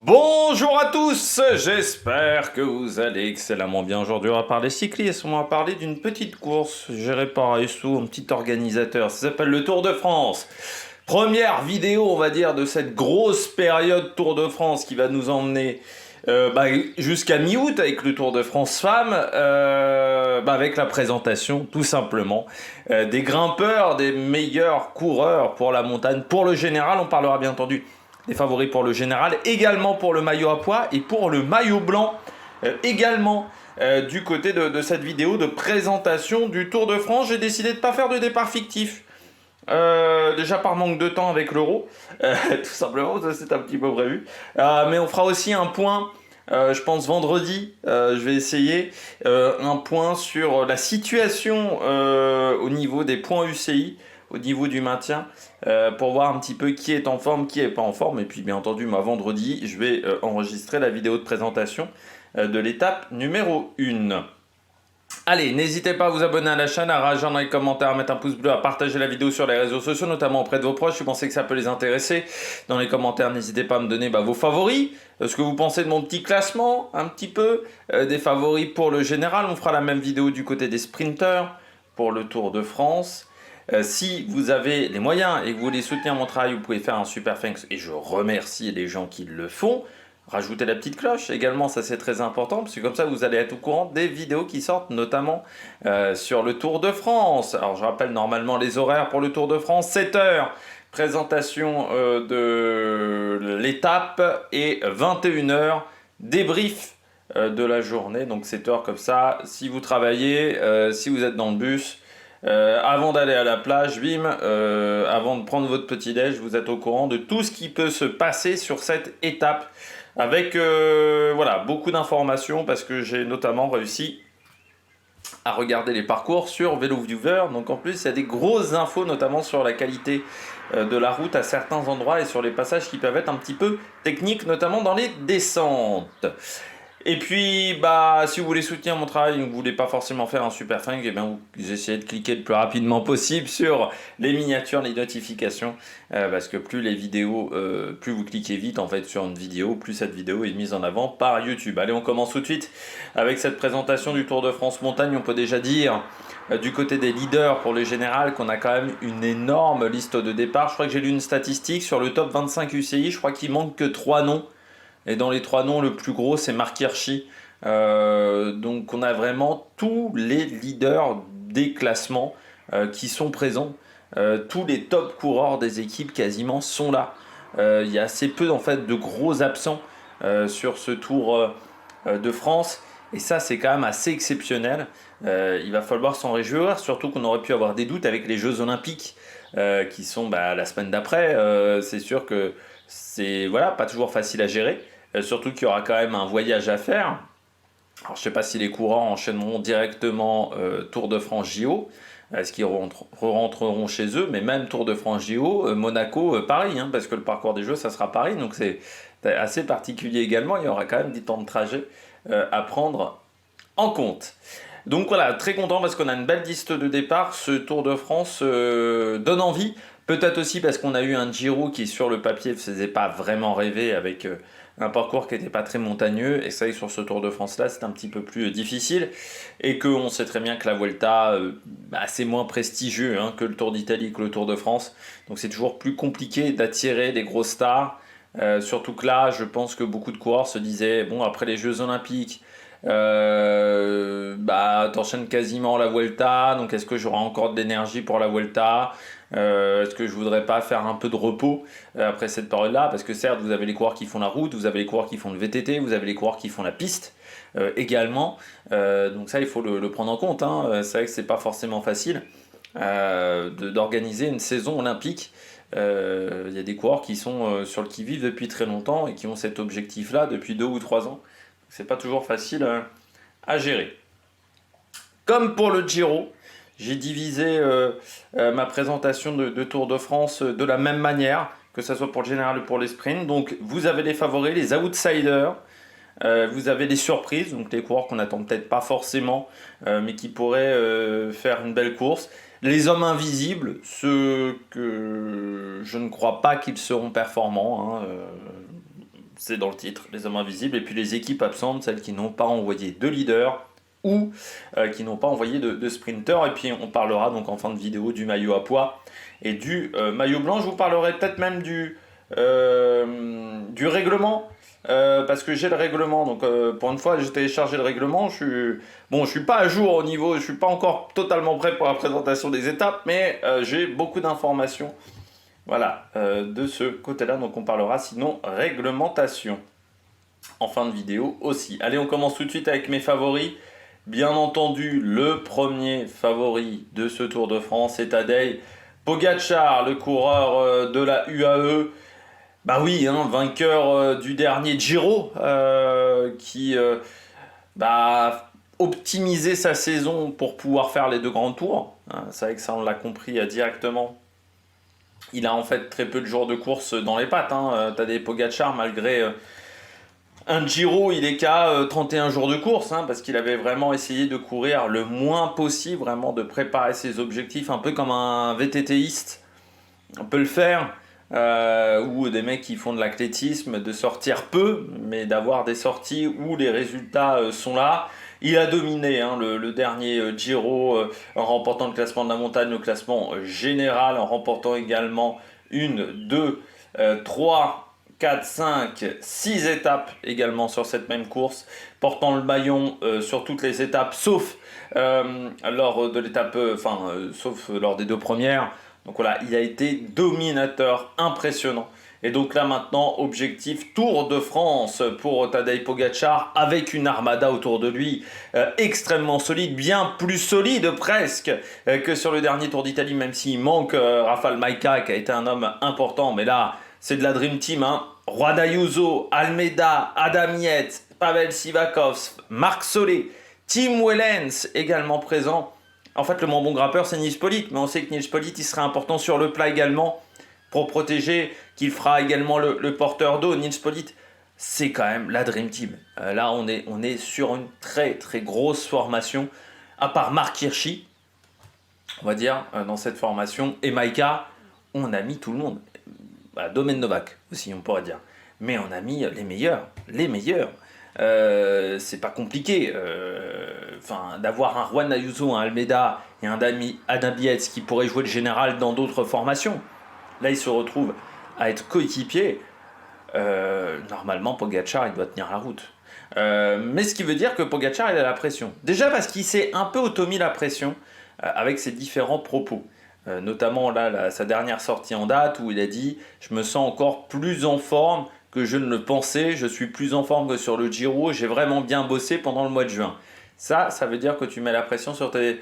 Bonjour à tous, j'espère que vous allez excellemment bien. Aujourd'hui, on va parler cyclisme, on va parler d'une petite course gérée par Esso, un petit organisateur. Ça s'appelle le Tour de France. Première vidéo, on va dire, de cette grosse période Tour de France qui va nous emmener jusqu'à mi-août avec le Tour de France Femmes, avec la présentation tout simplement des grimpeurs, des meilleurs coureurs pour la montagne. Pour le général, on parlera bien entendu des favoris pour le général, également pour le maillot à pois et pour le maillot blanc, également du côté de cette vidéo de présentation du Tour de France. J'ai décidé de ne pas faire de départ fictif. Déjà par manque de temps avec l'euro, tout simplement, ça c'est un petit peu prévu. Mais on fera aussi un point, je pense vendredi, je vais essayer, un point sur la situation au niveau des points UCI, au niveau du maintien, pour voir un petit peu qui est en forme, qui est pas en forme. Et puis bien entendu, moi vendredi, je vais enregistrer la vidéo de présentation de l'étape numéro 1. Allez, n'hésitez pas à vous abonner à la chaîne, à réagir dans les commentaires, à mettre un pouce bleu, à partager la vidéo sur les réseaux sociaux, notamment auprès de vos proches si vous pensez que ça peut les intéresser. Dans les commentaires, n'hésitez pas à me donner vos favoris, ce que vous pensez de mon petit classement, un petit peu, des favoris pour le général. On fera la même vidéo du côté des sprinters pour le Tour de France. Si vous avez les moyens et que vous voulez soutenir mon travail, vous pouvez faire un super thanks et je remercie les gens qui le font. Rajoutez la petite cloche également, ça c'est très important, parce que comme ça vous allez être au courant des vidéos qui sortent, notamment sur le Tour de France. Alors je rappelle normalement les horaires pour le Tour de France, 7h, présentation de l'étape, et 21h, débrief de la journée, donc 7h comme ça. Si vous travaillez, si vous êtes dans le bus, avant d'aller à la plage, bim, avant de prendre votre petit-déj, vous êtes au courant de tout ce qui peut se passer sur cette étape. Avec beaucoup d'informations parce que j'ai notamment réussi à regarder les parcours sur VéloViewer. Donc en plus, il y a des grosses infos, notamment sur la qualité de la route à certains endroits et sur les passages qui peuvent être un petit peu techniques, notamment dans les descentes. Et puis, si vous voulez soutenir mon travail et que vous ne voulez pas forcément faire un super thank, vous essayez de cliquer le plus rapidement possible sur les miniatures, les notifications, parce que plus les vidéos, plus vous cliquez vite en fait sur une vidéo, plus cette vidéo est mise en avant par YouTube. Allez, on commence tout de suite avec cette présentation du Tour de France Montagne. On peut déjà dire du côté des leaders pour le général qu'on a quand même une énorme liste de départ. Je crois que j'ai lu une statistique sur le top 25 UCI, je crois qu'il manque que 3 noms. Et dans les 3 noms, le plus gros, c'est Marc Hirschi. Donc on a vraiment tous les leaders des classements qui sont présents. Tous les top coureurs des équipes quasiment sont là. Il y a assez peu en fait de gros absents sur ce Tour de France. Et ça, c'est quand même assez exceptionnel. Il va falloir s'en réjouir, surtout qu'on aurait pu avoir des doutes avec les Jeux Olympiques qui sont la semaine d'après. C'est sûr que c'est pas toujours facile à gérer. Surtout qu'il y aura quand même un voyage à faire. Alors, je ne sais pas si les courants enchaîneront directement Tour de France JO. Est-ce qu'ils rentreront chez eux? Mais même Tour de France JO, Monaco, Paris, parce que le parcours des Jeux, ça sera Paris. Donc c'est assez particulier également. Il y aura quand même des temps de trajet à prendre en compte. Donc voilà, très content parce qu'on a une belle liste de départ. Ce Tour de France donne envie. Peut-être aussi parce qu'on a eu un Giro qui sur le papier ne faisait pas vraiment rêver avec un parcours qui n'était pas très montagneux. Et ça y est, sur ce Tour de France-là, c'est un petit peu plus difficile. Et qu'on sait très bien que la Vuelta, c'est moins prestigieux que le Tour d'Italie, que le Tour de France. Donc c'est toujours plus compliqué d'attirer des grosses stars. Surtout que là, je pense que beaucoup de coureurs se disaient, bon, après les Jeux Olympiques, t'enchaînes quasiment la Vuelta, donc est-ce que j'aurai encore de l'énergie pour la Vuelta? Est-ce que je voudrais pas faire un peu de repos après cette période-là? Parce que certes, vous avez les coureurs qui font la route, vous avez les coureurs qui font le VTT, vous avez les coureurs qui font la piste également. Donc ça, il faut le prendre en compte. C'est vrai que c'est pas forcément facile d'organiser une saison olympique. Il y a des coureurs qui sont sur le qui-vive depuis très longtemps et qui ont cet objectif-là depuis 2 ou 3 ans. C'est pas toujours facile à gérer. Comme pour le Giro, j'ai divisé ma présentation de Tour de France de la même manière, que ce soit pour le général ou pour les sprints. Donc vous avez les favoris, les outsiders, vous avez les surprises, donc les coureurs qu'on n'attend peut-être pas forcément, mais qui pourraient faire une belle course. Les hommes invisibles, ceux que je ne crois pas qu'ils seront performants. c'est dans le titre, les hommes invisibles, et puis les équipes absentes, celles qui n'ont pas envoyé de leader ou qui n'ont pas envoyé de sprinter. Et puis on parlera donc en fin de vidéo du maillot à pois et du maillot blanc. Je vous parlerai peut-être même du règlement. Parce que j'ai le règlement, donc pour une fois j'ai téléchargé le règlement. Je suis pas à jour au niveau, je suis pas encore totalement prêt pour la présentation des étapes, mais j'ai beaucoup d'informations, voilà, de ce côté-là. Donc on parlera sinon réglementation en fin de vidéo aussi. Allez, on commence tout de suite avec mes favoris. Bien entendu, le premier favori de ce Tour de France, c'est Tadej Pogačar, le coureur de la UAE. Bah oui, hein, vainqueur du dernier Giro, qui optimisait sa saison pour pouvoir faire les deux grands tours. Hein, c'est vrai que ça, on l'a compris directement. Il a en fait très peu de jours de course dans les pattes. Hein. Tadej Pogačar, malgré un Giro, il est qu'à 31 jours de course, hein, parce qu'il avait vraiment essayé de courir le moins possible, vraiment de préparer ses objectifs, un peu comme un VTTiste. On peut le faire. Ou des mecs qui font de l'athlétisme, de sortir peu, mais d'avoir des sorties où les résultats sont là. Il a dominé le dernier Giro en remportant le classement de la montagne, le classement général, en remportant également 1, 2, 3, 4, 5, 6 étapes également sur cette même course, portant le maillot sur toutes les étapes, sauf lors de l'étape, sauf lors des deux premières. Donc voilà, il a été dominateur, impressionnant. Et donc là maintenant, objectif Tour de France pour Tadej Pogačar, avec une armada autour de lui extrêmement solide, bien plus solide presque que sur le dernier Tour d'Italie, même s'il manque Rafał Majka qui a été un homme important. Mais là, c'est de la Dream Team. Hein. Juan Ayuso, Almeida, Adam Yates, Pavel Sivakov, Marc Solé, Tim Wellens également présent. En fait, le moins bon grappeur, c'est Nils Politt. Mais on sait que Nils Politt, il serait important sur le plat également pour protéger, qu'il fera également le porteur d'eau. Nils Politt, c'est quand même la Dream Team. Là, on est sur une très, très grosse formation. À part Marc Hirschi, on va dire, dans cette formation. Et Majka, on a mis tout le monde. Domen Novak aussi, on pourrait dire. Mais on a mis les meilleurs. Les meilleurs. C'est pas compliqué. D'avoir un Juan Ayuso, un Almeida et un Adam Yates qui pourrait jouer le général dans d'autres formations. Là, il se retrouve à être coéquipier. Normalement, Pogačar, il doit tenir la route. Mais ce qui veut dire que Pogačar, il a la pression. Déjà parce qu'il s'est un peu auto-mis la pression avec ses différents propos. Notamment là, sa dernière sortie en date où il a dit « Je me sens encore plus en forme que je ne le pensais, je suis plus en forme que sur le Giro, j'ai vraiment bien bossé pendant le mois de juin. » Ça veut dire que tu mets la pression sur tes...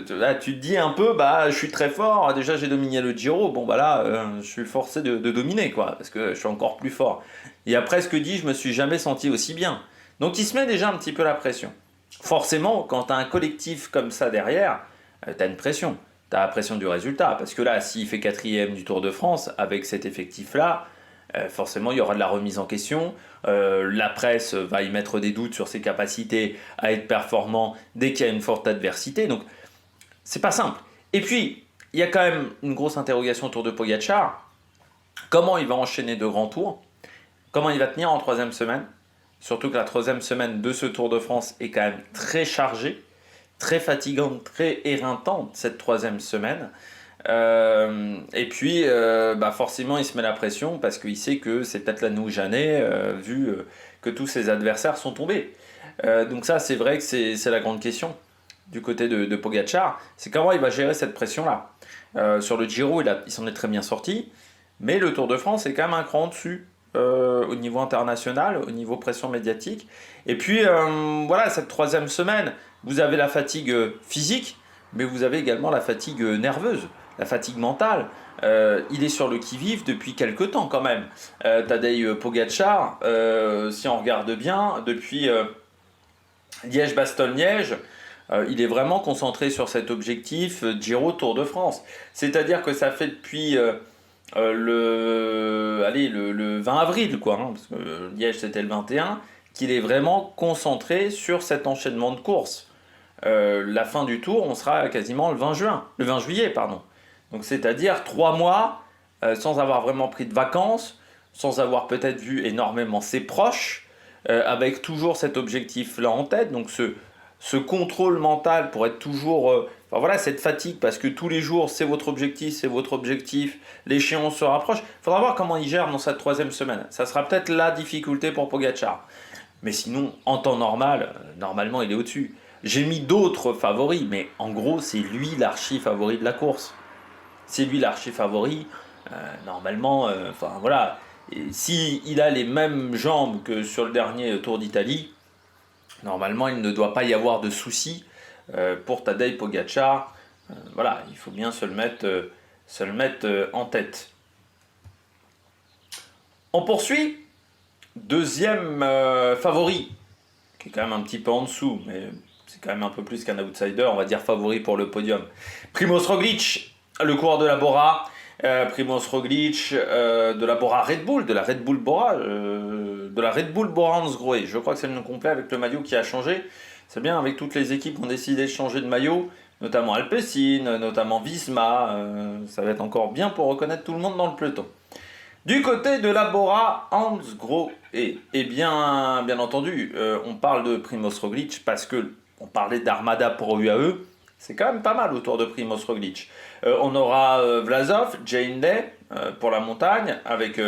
Là, tu te dis un peu, je suis très fort, déjà j'ai dominé le Giro, je suis forcé de dominer, quoi, parce que je suis encore plus fort. Il a presque dit, je me suis jamais senti aussi bien. Donc il se met déjà un petit peu la pression. Forcément, quand tu as un collectif comme ça derrière, tu as une pression. Tu as la pression du résultat, parce que là, s'il fait 4e du Tour de France, avec cet effectif-là, forcément, il y aura de la remise en question. La presse va y mettre des doutes sur ses capacités à être performant dès qu'il y a une forte adversité. Donc, c'est pas simple. Et puis, il y a quand même une grosse interrogation autour de Pogačar. Comment il va enchaîner de grands tours? Comment il va tenir en 3e semaine? Surtout que la 3e semaine de ce Tour de France est quand même très chargée, très fatigante, très éreintante, cette 3e semaine. Et puis forcément il se met la pression parce qu'il sait que c'est peut-être l'année ou jamais vu que tous ses adversaires sont tombés. Donc ça c'est vrai que c'est la grande question du côté de Pogačar, c'est comment il va gérer cette pression là. Sur le Giro il s'en est très bien sorti, mais le Tour de France est quand même un cran dessus au niveau international, au niveau pression médiatique. Et puis cette 3e semaine, vous avez la fatigue physique, mais vous avez également la fatigue nerveuse, la fatigue mentale. Il est sur le qui-vive depuis quelques temps quand même. Tadej Pogačar, si on regarde bien, depuis Liège-Bastogne-Liège, il est vraiment concentré sur cet objectif Giro Tour de France. C'est-à-dire que ça fait depuis le 20 avril, parce que Liège c'était le 21, qu'il est vraiment concentré sur cet enchaînement de courses. La fin du tour, on sera quasiment le 20 juillet. Donc c'est-à-dire 3 mois sans avoir vraiment pris de vacances, sans avoir peut-être vu énormément ses proches, avec toujours cet objectif-là en tête, donc ce contrôle mental pour être toujours... enfin voilà, cette fatigue, parce que tous les jours, c'est votre objectif, l'échéance se rapproche. Il faudra voir comment il gère dans cette 3e semaine. Ça sera peut-être la difficulté pour Pogacar. Mais sinon, en temps normal, normalement, il est au-dessus. J'ai mis d'autres favoris, mais en gros, c'est lui l'archi-favori de la course. C'est lui l'archi-favori. Normalement, enfin voilà, si il a les mêmes jambes que sur le dernier Tour d'Italie, normalement, il ne doit pas y avoir de soucis pour Tadej Pogacar. Voilà, il faut bien se le mettre en tête. On poursuit. Deuxième favori, qui est quand même un petit peu en dessous, mais c'est quand même un peu plus qu'un outsider, on va dire favori pour le podium. Primoz Roglic, le coureur de la Bora. Primoz Roglic de la Bora Red Bull, de la Red Bull Bora, de la Red Bull Bora Hansgrohe. Je crois que c'est le nom complet avec le maillot qui a changé. C'est bien, avec toutes les équipes qui ont décidé de changer de maillot, notamment Alpecin, notamment Visma. Ça va être encore bien pour reconnaître tout le monde dans le peloton. Du côté de la Bora Hansgrohe, et bien entendu, on parle de Primoz Roglic parce que on parlait d'Armada pour UAE. C'est quand même pas mal autour de Primoz Roglic. On aura Vlasov, Jane Day pour la montagne, avec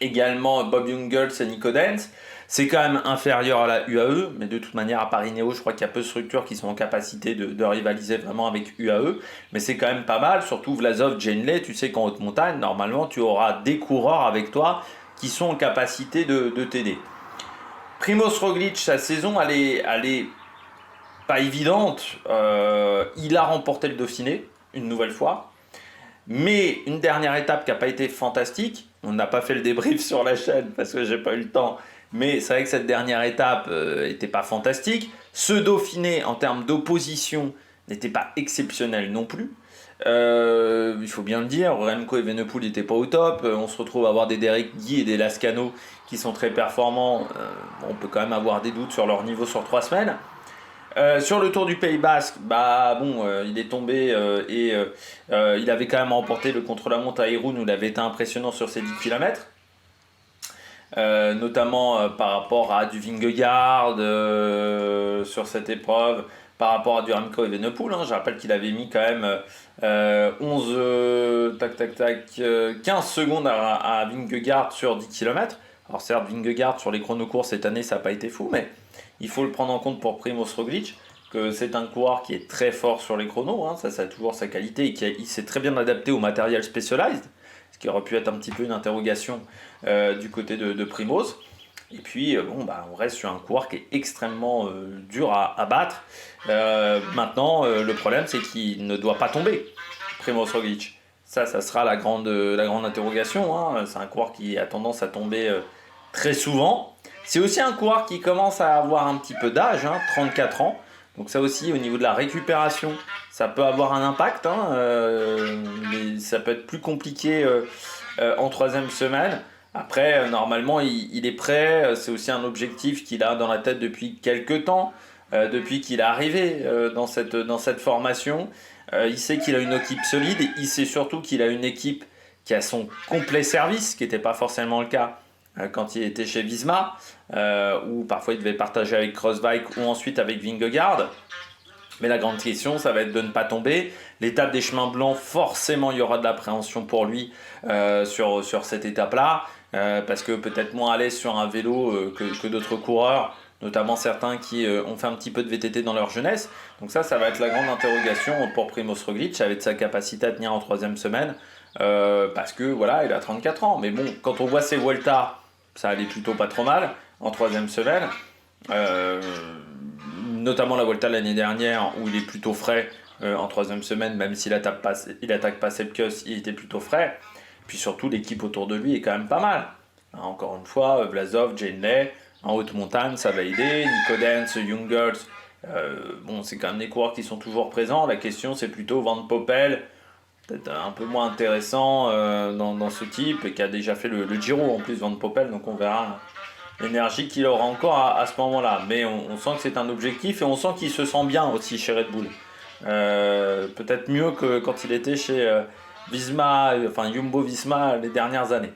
également Bob Jungels et Nico Dens. C'est quand même inférieur à la UAE, mais de toute manière, à Paris-Néo, je crois qu'il y a peu de structures qui sont en capacité de rivaliser vraiment avec UAE. Mais c'est quand même pas mal, surtout Vlasov, Jane, tu sais qu'en haute montagne, normalement, tu auras des coureurs avec toi qui sont en capacité de t'aider. Primoz Roglic, sa saison, elle est pas évidente. Il a remporté le Dauphiné, une nouvelle fois. Mais une dernière étape qui n'a pas été fantastique. On n'a pas fait le débrief sur la chaîne parce que j'ai pas eu le temps. Mais c'est vrai que cette dernière étape n'était pas fantastique. Ce Dauphiné, en termes d'opposition, n'était pas exceptionnel non plus. Il faut bien le dire, Remco Evenepoel n'était pas au top. On se retrouve à avoir des Derek Guy et des Lascano qui sont très performants. On peut quand même avoir des doutes sur leur niveau sur 3 semaines. Sur le Tour du Pays Basque, il est tombé et il avait quand même remporté le contre-la-montre à Irun où il avait été impressionnant sur ses 10 km. Notamment par rapport à du Vingegaard sur cette épreuve, par rapport à du Remco Evenepoel. Je rappelle qu'il avait mis quand même 15 secondes à Vingegaard sur 10 km. Alors certes, Vingegaard sur les chronocourses cette année, ça n'a pas été fou, mais il faut le prendre en compte pour Primoz Roglic, que c'est un coureur qui est très fort sur les chronos, ça a toujours sa qualité, et il s'est très bien adapté au matériel Specialized, ce qui aurait pu être un petit peu une interrogation du côté de Primoz. Et puis, on reste sur un coureur qui est extrêmement dur à battre. Maintenant, le problème, c'est qu'il ne doit pas tomber, Primoz Roglic. Ça sera la grande interrogation. C'est un coureur qui a tendance à tomber très souvent. C'est aussi un coureur qui commence à avoir un petit peu d'âge, 34 ans. Donc ça aussi, au niveau de la récupération, ça peut avoir un impact. Mais ça peut être plus compliqué en 3e semaine. Après, normalement, il est prêt. C'est aussi un objectif qu'il a dans la tête depuis quelques temps, depuis qu'il est arrivé dans cette formation. Il sait qu'il a une équipe solide. Et il sait surtout qu'il a une équipe qui a son complet service, ce qui n'était pas forcément le cas quand il était chez Visma, où parfois il devait partager avec Crossbike ou ensuite avec Vingegaard. Mais la grande question, ça va être de ne pas tomber. L'étape des chemins blancs, forcément, il y aura de l'appréhension pour lui sur cette étape-là, parce que peut-être moins à l'aise sur un vélo que d'autres coureurs, notamment certains qui ont fait un petit peu de VTT dans leur jeunesse. Donc ça va être la grande interrogation pour Primoz Roglic, avec sa capacité à tenir en 3e semaine, parce que voilà, il a 34 ans. Mais bon, quand on voit ses Vuelta, ça allait plutôt pas trop mal en 3e semaine. Notamment la Vuelta l'année dernière où il est plutôt frais en 3e semaine, même s'il attaque pas Sepkus, il était plutôt frais. Puis surtout, l'équipe autour de lui est quand même pas mal. Encore une fois, Vlasov, Janeley, en haute montagne, ça va aider. Nico Dens, Jungels, c'est quand même des coureurs qui sont toujours présents. La question, c'est plutôt Van Poppel, peut-être un peu moins intéressant dans ce type, et qui a déjà fait le Giro en plus, Van Poppel, donc on verra l'énergie qu'il aura encore à ce moment-là. Mais on sent que c'est un objectif et on sent qu'il se sent bien aussi chez Red Bull. Peut-être mieux que quand il était chez Visma, enfin Jumbo Visma les dernières années.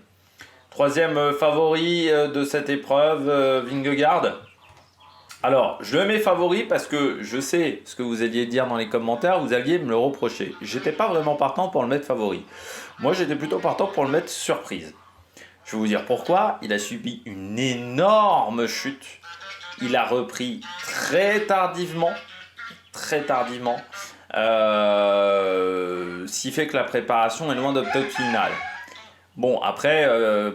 Troisième favori de cette épreuve, Vingegaard. Alors, je le mets favori parce que je sais ce que vous alliez dire dans les commentaires, vous alliez me le reprocher. J'étais pas vraiment partant pour le mettre favori. Moi, j'étais plutôt partant pour le mettre surprise. Je vais vous dire pourquoi. Il a subi une énorme chute. Il a repris très tardivement. Très tardivement. Ce qui fait que la préparation est loin d'être finale. Bon, après,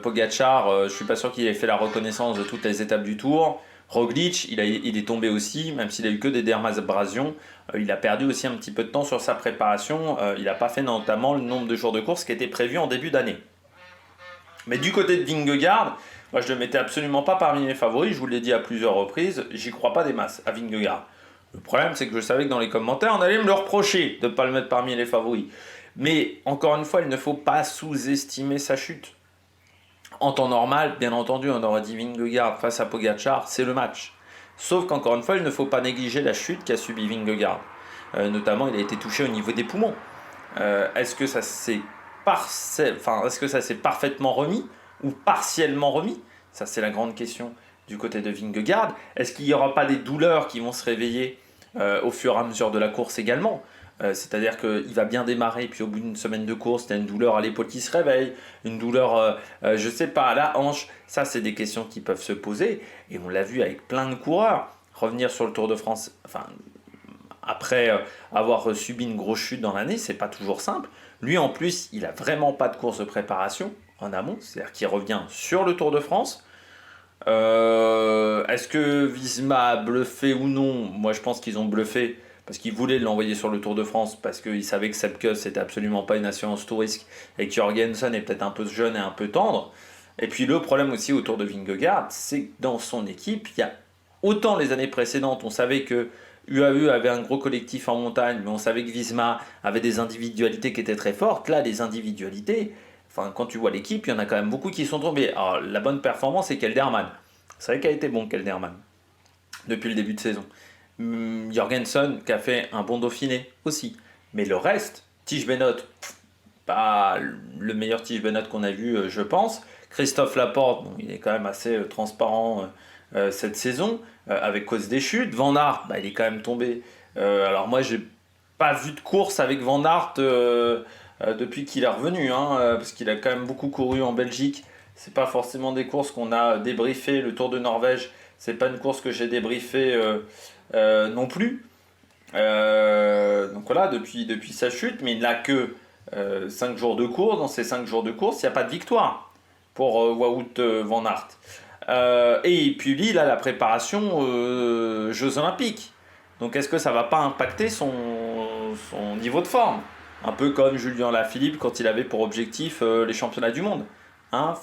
Pogacar, je suis pas sûr qu'il ait fait la reconnaissance de toutes les étapes du Tour. Roglic, il est tombé aussi, même s'il a eu que des dermabrasions. Il a perdu aussi un petit peu de temps sur sa préparation. Il n'a pas fait notamment le nombre de jours de course qui était prévu en début d'année. Mais du côté de Vingegaard, moi je ne le mettais absolument pas parmi les favoris. Je vous l'ai dit à plusieurs reprises, j'y crois pas des masses à Vingegaard. Le problème, c'est que je savais que dans les commentaires, on allait me le reprocher de ne pas le mettre parmi les favoris. Mais encore une fois, il ne faut pas sous-estimer sa chute. En temps normal, bien entendu, on aurait dit Vingegaard face à Pogacar, c'est le match. Sauf qu'encore une fois, il ne faut pas négliger la chute qu'a subi Vingegaard. Notamment, il a été touché au niveau des poumons. Est-ce que ça s'est parfaitement remis ou partiellement remis? Ça, c'est la grande question du côté de Vingegaard. Est-ce qu'il n'y aura pas des douleurs qui vont se réveiller au fur et à mesure de la course également? C'est-à-dire qu'il va bien démarrer, puis au bout d'une semaine de course, tu as une douleur à l'épaule qui se réveille, une douleur, je sais pas, à la hanche. Ça, c'est des questions qui peuvent se poser. Et on l'a vu avec plein de coureurs. Revenir sur le Tour de France, après avoir subi une grosse chute dans l'année, c'est pas toujours simple. Lui, en plus, il a vraiment pas de course de préparation en amont, c'est-à-dire qu'il revient sur le Tour de France. Est-ce que Visma a bluffé ou non? Moi, je pense qu'ils ont bluffé parce qu'ils voulaient l'envoyer sur le Tour de France parce qu'ils savaient que Sepp Kuss c'était absolument pas une assurance touriste et que Jorgensen est peut-être un peu jeune et un peu tendre. Et puis le problème aussi autour de Vingegaard, c'est que dans son équipe, il y a autant les années précédentes, on savait que UAE avait un gros collectif en montagne, mais on savait que Visma avait des individualités qui étaient très fortes. Là, les individualités, quand tu vois l'équipe, il y en a quand même beaucoup qui sont tombés. Alors, la bonne performance, c'est Kelderman. C'est vrai qu'il a été bon, Kelderman, depuis le début de saison. Jorgensen, qui a fait un bon Dauphiné aussi. Mais le reste, Tige Benoît, pas le meilleur Tige Benoît qu'on a vu, je pense. Christophe Laporte, bon, il est quand même assez transparent cette saison, avec cause des chutes. Van Aert, il est quand même tombé. Alors moi, j'ai pas vu de course avec Van Aert depuis qu'il est revenu, parce qu'il a quand même beaucoup couru en Belgique. C'est pas forcément des courses qu'on a débriefées. Le Tour de Norvège, c'est pas une course que j'ai débriefée non plus. Donc voilà, depuis sa chute, mais il n'a que 5 jours de course. Dans ces 5 jours de course, il n'y a pas de victoire pour Wout van Aert. Et puis lui, il a la préparation Jeux Olympiques. Donc est-ce que ça ne va pas impacter son niveau de forme? Un peu comme Julien Lafilippe quand il avait pour objectif les championnats du monde.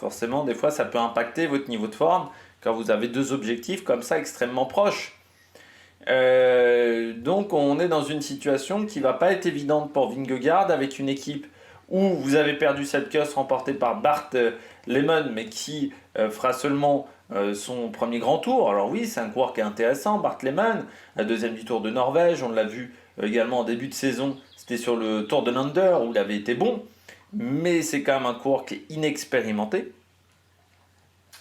Forcément, des fois, ça peut impacter votre niveau de forme quand vous avez deux objectifs comme ça extrêmement proches. Donc on est dans une situation qui ne va pas être évidente pour Vingegaard avec une équipe où vous avez perdu cette course remportée par Bart Lehmann, mais qui fera seulement son premier grand tour. Alors oui, c'est un coureur qui est intéressant, Bart Lehmann, la deuxième du Tour de Norvège, on l'a vu également en début de saison, c'était sur le Tour de Lander où il avait été bon, mais c'est quand même un coureur qui est inexpérimenté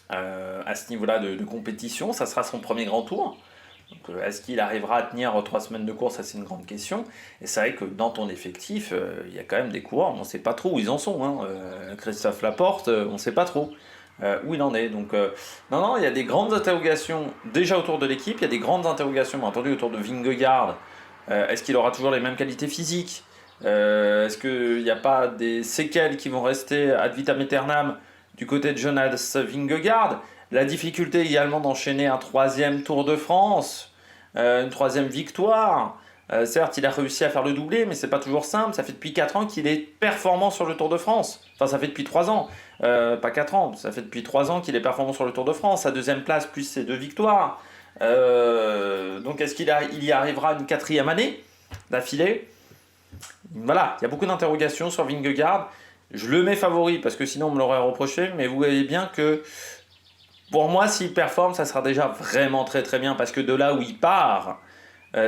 à ce niveau-là de compétition, ça sera son premier grand tour. Donc, est-ce qu'il arrivera à tenir 3 semaines de course? Ça, c'est une grande question. Et c'est vrai que dans ton effectif, il y a quand même des coureurs, on ne sait pas trop où ils en sont. Christophe Laporte, on ne sait pas trop où il en est. Donc, non, il y a des grandes interrogations déjà autour de l'équipe. Il y a des grandes interrogations, bien entendu, autour de Vingegaard. Est-ce qu'il aura toujours les mêmes qualités physiques? Est-ce qu'il n'y a pas des séquelles qui vont rester ad vitam aeternam du côté de Jonas Vingegaard? La difficulté également d'enchaîner un 3e Tour de France, une 3e victoire. Certes, il a réussi à faire le doublé, mais c'est pas toujours simple. Ça fait depuis 4 ans qu'il est performant sur le Tour de France. Enfin, ça fait depuis 3 ans, pas 4 ans. Ça fait depuis 3 ans qu'il est performant sur le Tour de France. Sa 2e place plus ses 2 victoires. Donc, est-ce qu'il y arrivera une 4e année d'affilée? Voilà, il y a beaucoup d'interrogations sur Vingegaard. Je le mets favori parce que sinon on me l'aurait reproché, mais vous voyez bien que pour moi, s'il performe, ça sera déjà vraiment très très bien parce que de là où il part,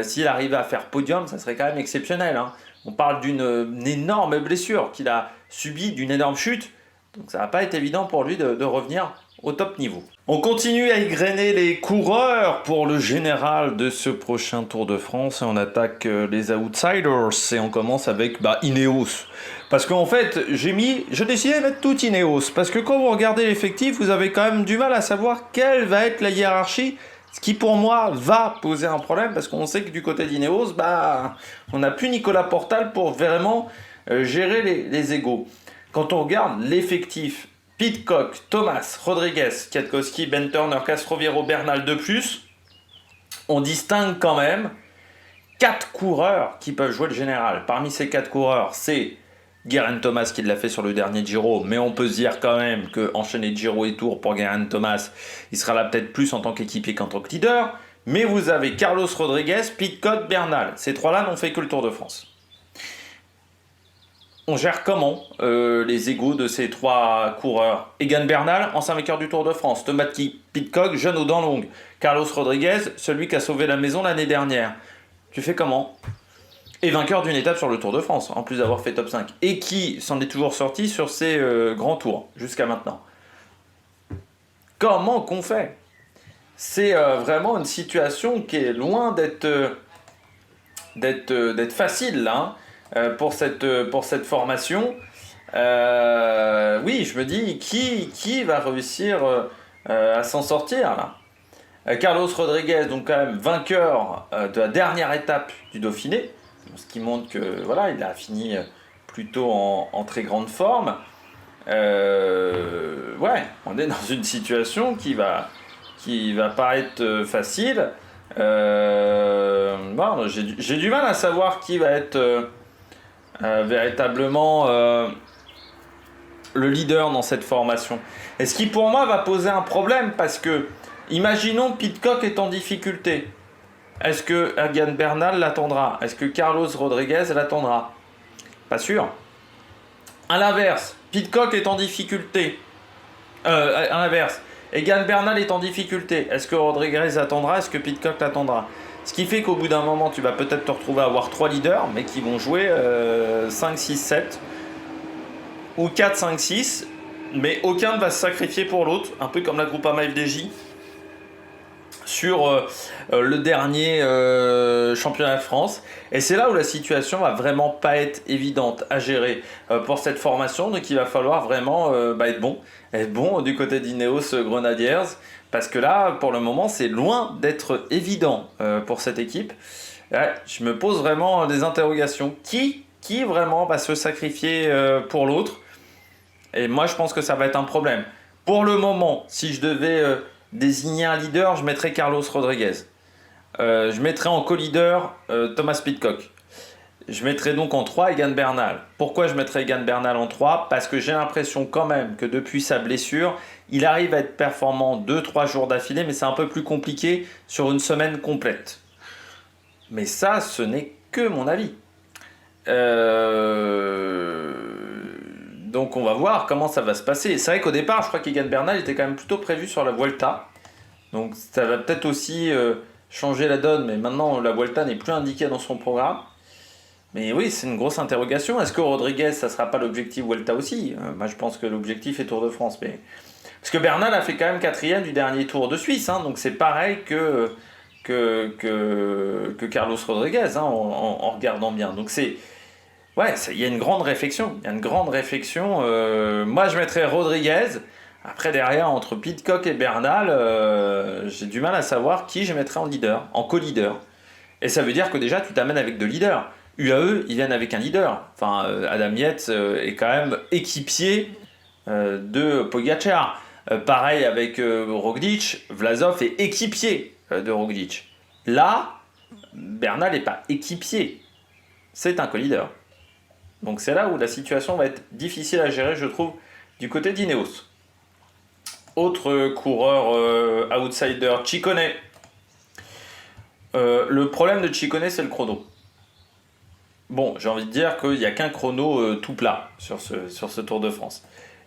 s'il arrive à faire podium, ça serait quand même exceptionnel. On parle d'une énorme blessure qu'il a subie, d'une énorme chute. Donc ça va pas être évident pour lui de revenir au top niveau. On continue à égrener les coureurs pour le général de ce prochain Tour de France et on attaque les outsiders et on commence avec Ineos. Parce qu'en fait, j'ai décidé de mettre tout Ineos parce que quand vous regardez l'effectif, vous avez quand même du mal à savoir quelle va être la hiérarchie, ce qui pour moi va poser un problème parce qu'on sait que du côté d'Ineos, on n'a plus Nicolas Portal pour vraiment gérer les égos. Quand on regarde l'effectif, Pidcock, Thomas, Rodriguez, Kwiatkowski, Ben Turner, Castroviero, Bernal de plus, on distingue quand même 4 coureurs qui peuvent jouer le général. Parmi ces 4 coureurs, c'est Geraint Thomas qui l'a fait sur le dernier Giro, mais on peut se dire quand même qu'enchaîner Giro et Tour pour Geraint Thomas, il sera là peut-être plus en tant qu'équipier qu'en tant que leader. Mais vous avez Carlos Rodriguez, Pidcock, Bernal. Ces 3-là n'ont fait que le Tour de France. On gère comment les égos de ces 3 coureurs? Egan Bernal, ancien vainqueur du Tour de France. Thomas Pidcock, jeune aux dents longues. Carlos Rodriguez, celui qui a sauvé la maison l'année dernière. Tu fais comment? Et vainqueur d'une étape sur le Tour de France, en plus d'avoir fait top 5. Et qui s'en est toujours sorti sur ses grands tours, jusqu'à maintenant. Comment qu'on fait? C'est vraiment une situation qui est loin d'être facile, là, hein. Pour cette formation. Oui, je me dis, qui va réussir à s'en sortir là? Carlos Rodriguez, donc quand même vainqueur de la dernière étape du Dauphiné, ce qui montre que voilà, il a fini plutôt en très grande forme. Ouais, on est dans une situation qui va pas être facile. J'ai du mal à savoir qui va être véritablement le leader dans cette formation. Et ce qui pour moi va poser un problème parce que, imaginons Pidcock est en difficulté. Est-ce que Egan Bernal l'attendra? Est-ce que Carlos Rodriguez l'attendra? Pas sûr. À l'inverse, Pidcock est en difficulté. À l'inverse, Egan Bernal est en difficulté. Est-ce que Rodriguez attendra? Est-ce que Pidcock l'attendra? Ce qui fait qu'au bout d'un moment, tu vas peut-être te retrouver à avoir 3 leaders, mais qui vont jouer 5, 6, 7, ou 4, 5, 6, mais aucun ne va se sacrifier pour l'autre, un peu comme la Groupama FDJ, sur le dernier championnat de France. Et c'est là où la situation va vraiment pas être évidente à gérer pour cette formation, donc il va falloir vraiment être bon du côté d'Ineos Grenadiers. Parce que là, pour le moment, c'est loin d'être évident pour cette équipe. Ouais, je me pose vraiment des interrogations. Qui vraiment va se sacrifier pour l'autre? Et moi, je pense que ça va être un problème. Pour le moment, si je devais désigner un leader, je mettrais Carlos Rodriguez. Je mettrais en co-leader Thomas Pidcock. Je mettrais donc en 3 Egan Bernal. Pourquoi je mettrais Egan Bernal en 3? Parce que j'ai l'impression quand même que depuis sa blessure, il arrive à être performant 2-3 jours d'affilée, mais c'est un peu plus compliqué sur une semaine complète. Mais ça, ce n'est que mon avis. Donc on va voir comment ça va se passer. C'est vrai qu'au départ, je crois qu'Egan Bernal était quand même plutôt prévu sur la Vuelta. Donc ça va peut-être aussi changer la donne, mais maintenant la Vuelta n'est plus indiquée dans son programme. Mais oui, c'est une grosse interrogation. Est-ce que Rodriguez, ça ne sera pas l'objectif Vuelta aussi? Moi, je pense que l'objectif est Tour de France. Mais... Parce que Bernal a fait quand même 4e du dernier Tour de Suisse. Hein, donc c'est pareil que Carlos Rodriguez, hein, en regardant bien. Donc c'est... Ouais, il y a une grande réflexion. Moi, je mettrais Rodriguez. Après, derrière, entre Pidcock et Bernal, j'ai du mal à savoir qui je mettrais en leader, en co-leader. Et ça veut dire que déjà, tu t'amènes avec 2 leaders. UAE, ils viennent avec un leader. Enfin, Adam Yates est quand même équipier de Pogačar. Pareil avec Roglic, Vlasov est équipier de Roglic. Là, Bernal n'est pas équipier. C'est un co-leader. Donc c'est là où la situation va être difficile à gérer, je trouve, du côté d'Ineos. Autre coureur outsider, Ciccone. Le problème de Ciccone, c'est le chrono. Bon, j'ai envie de dire qu'il n'y a qu'un chrono tout plat sur ce Tour de France.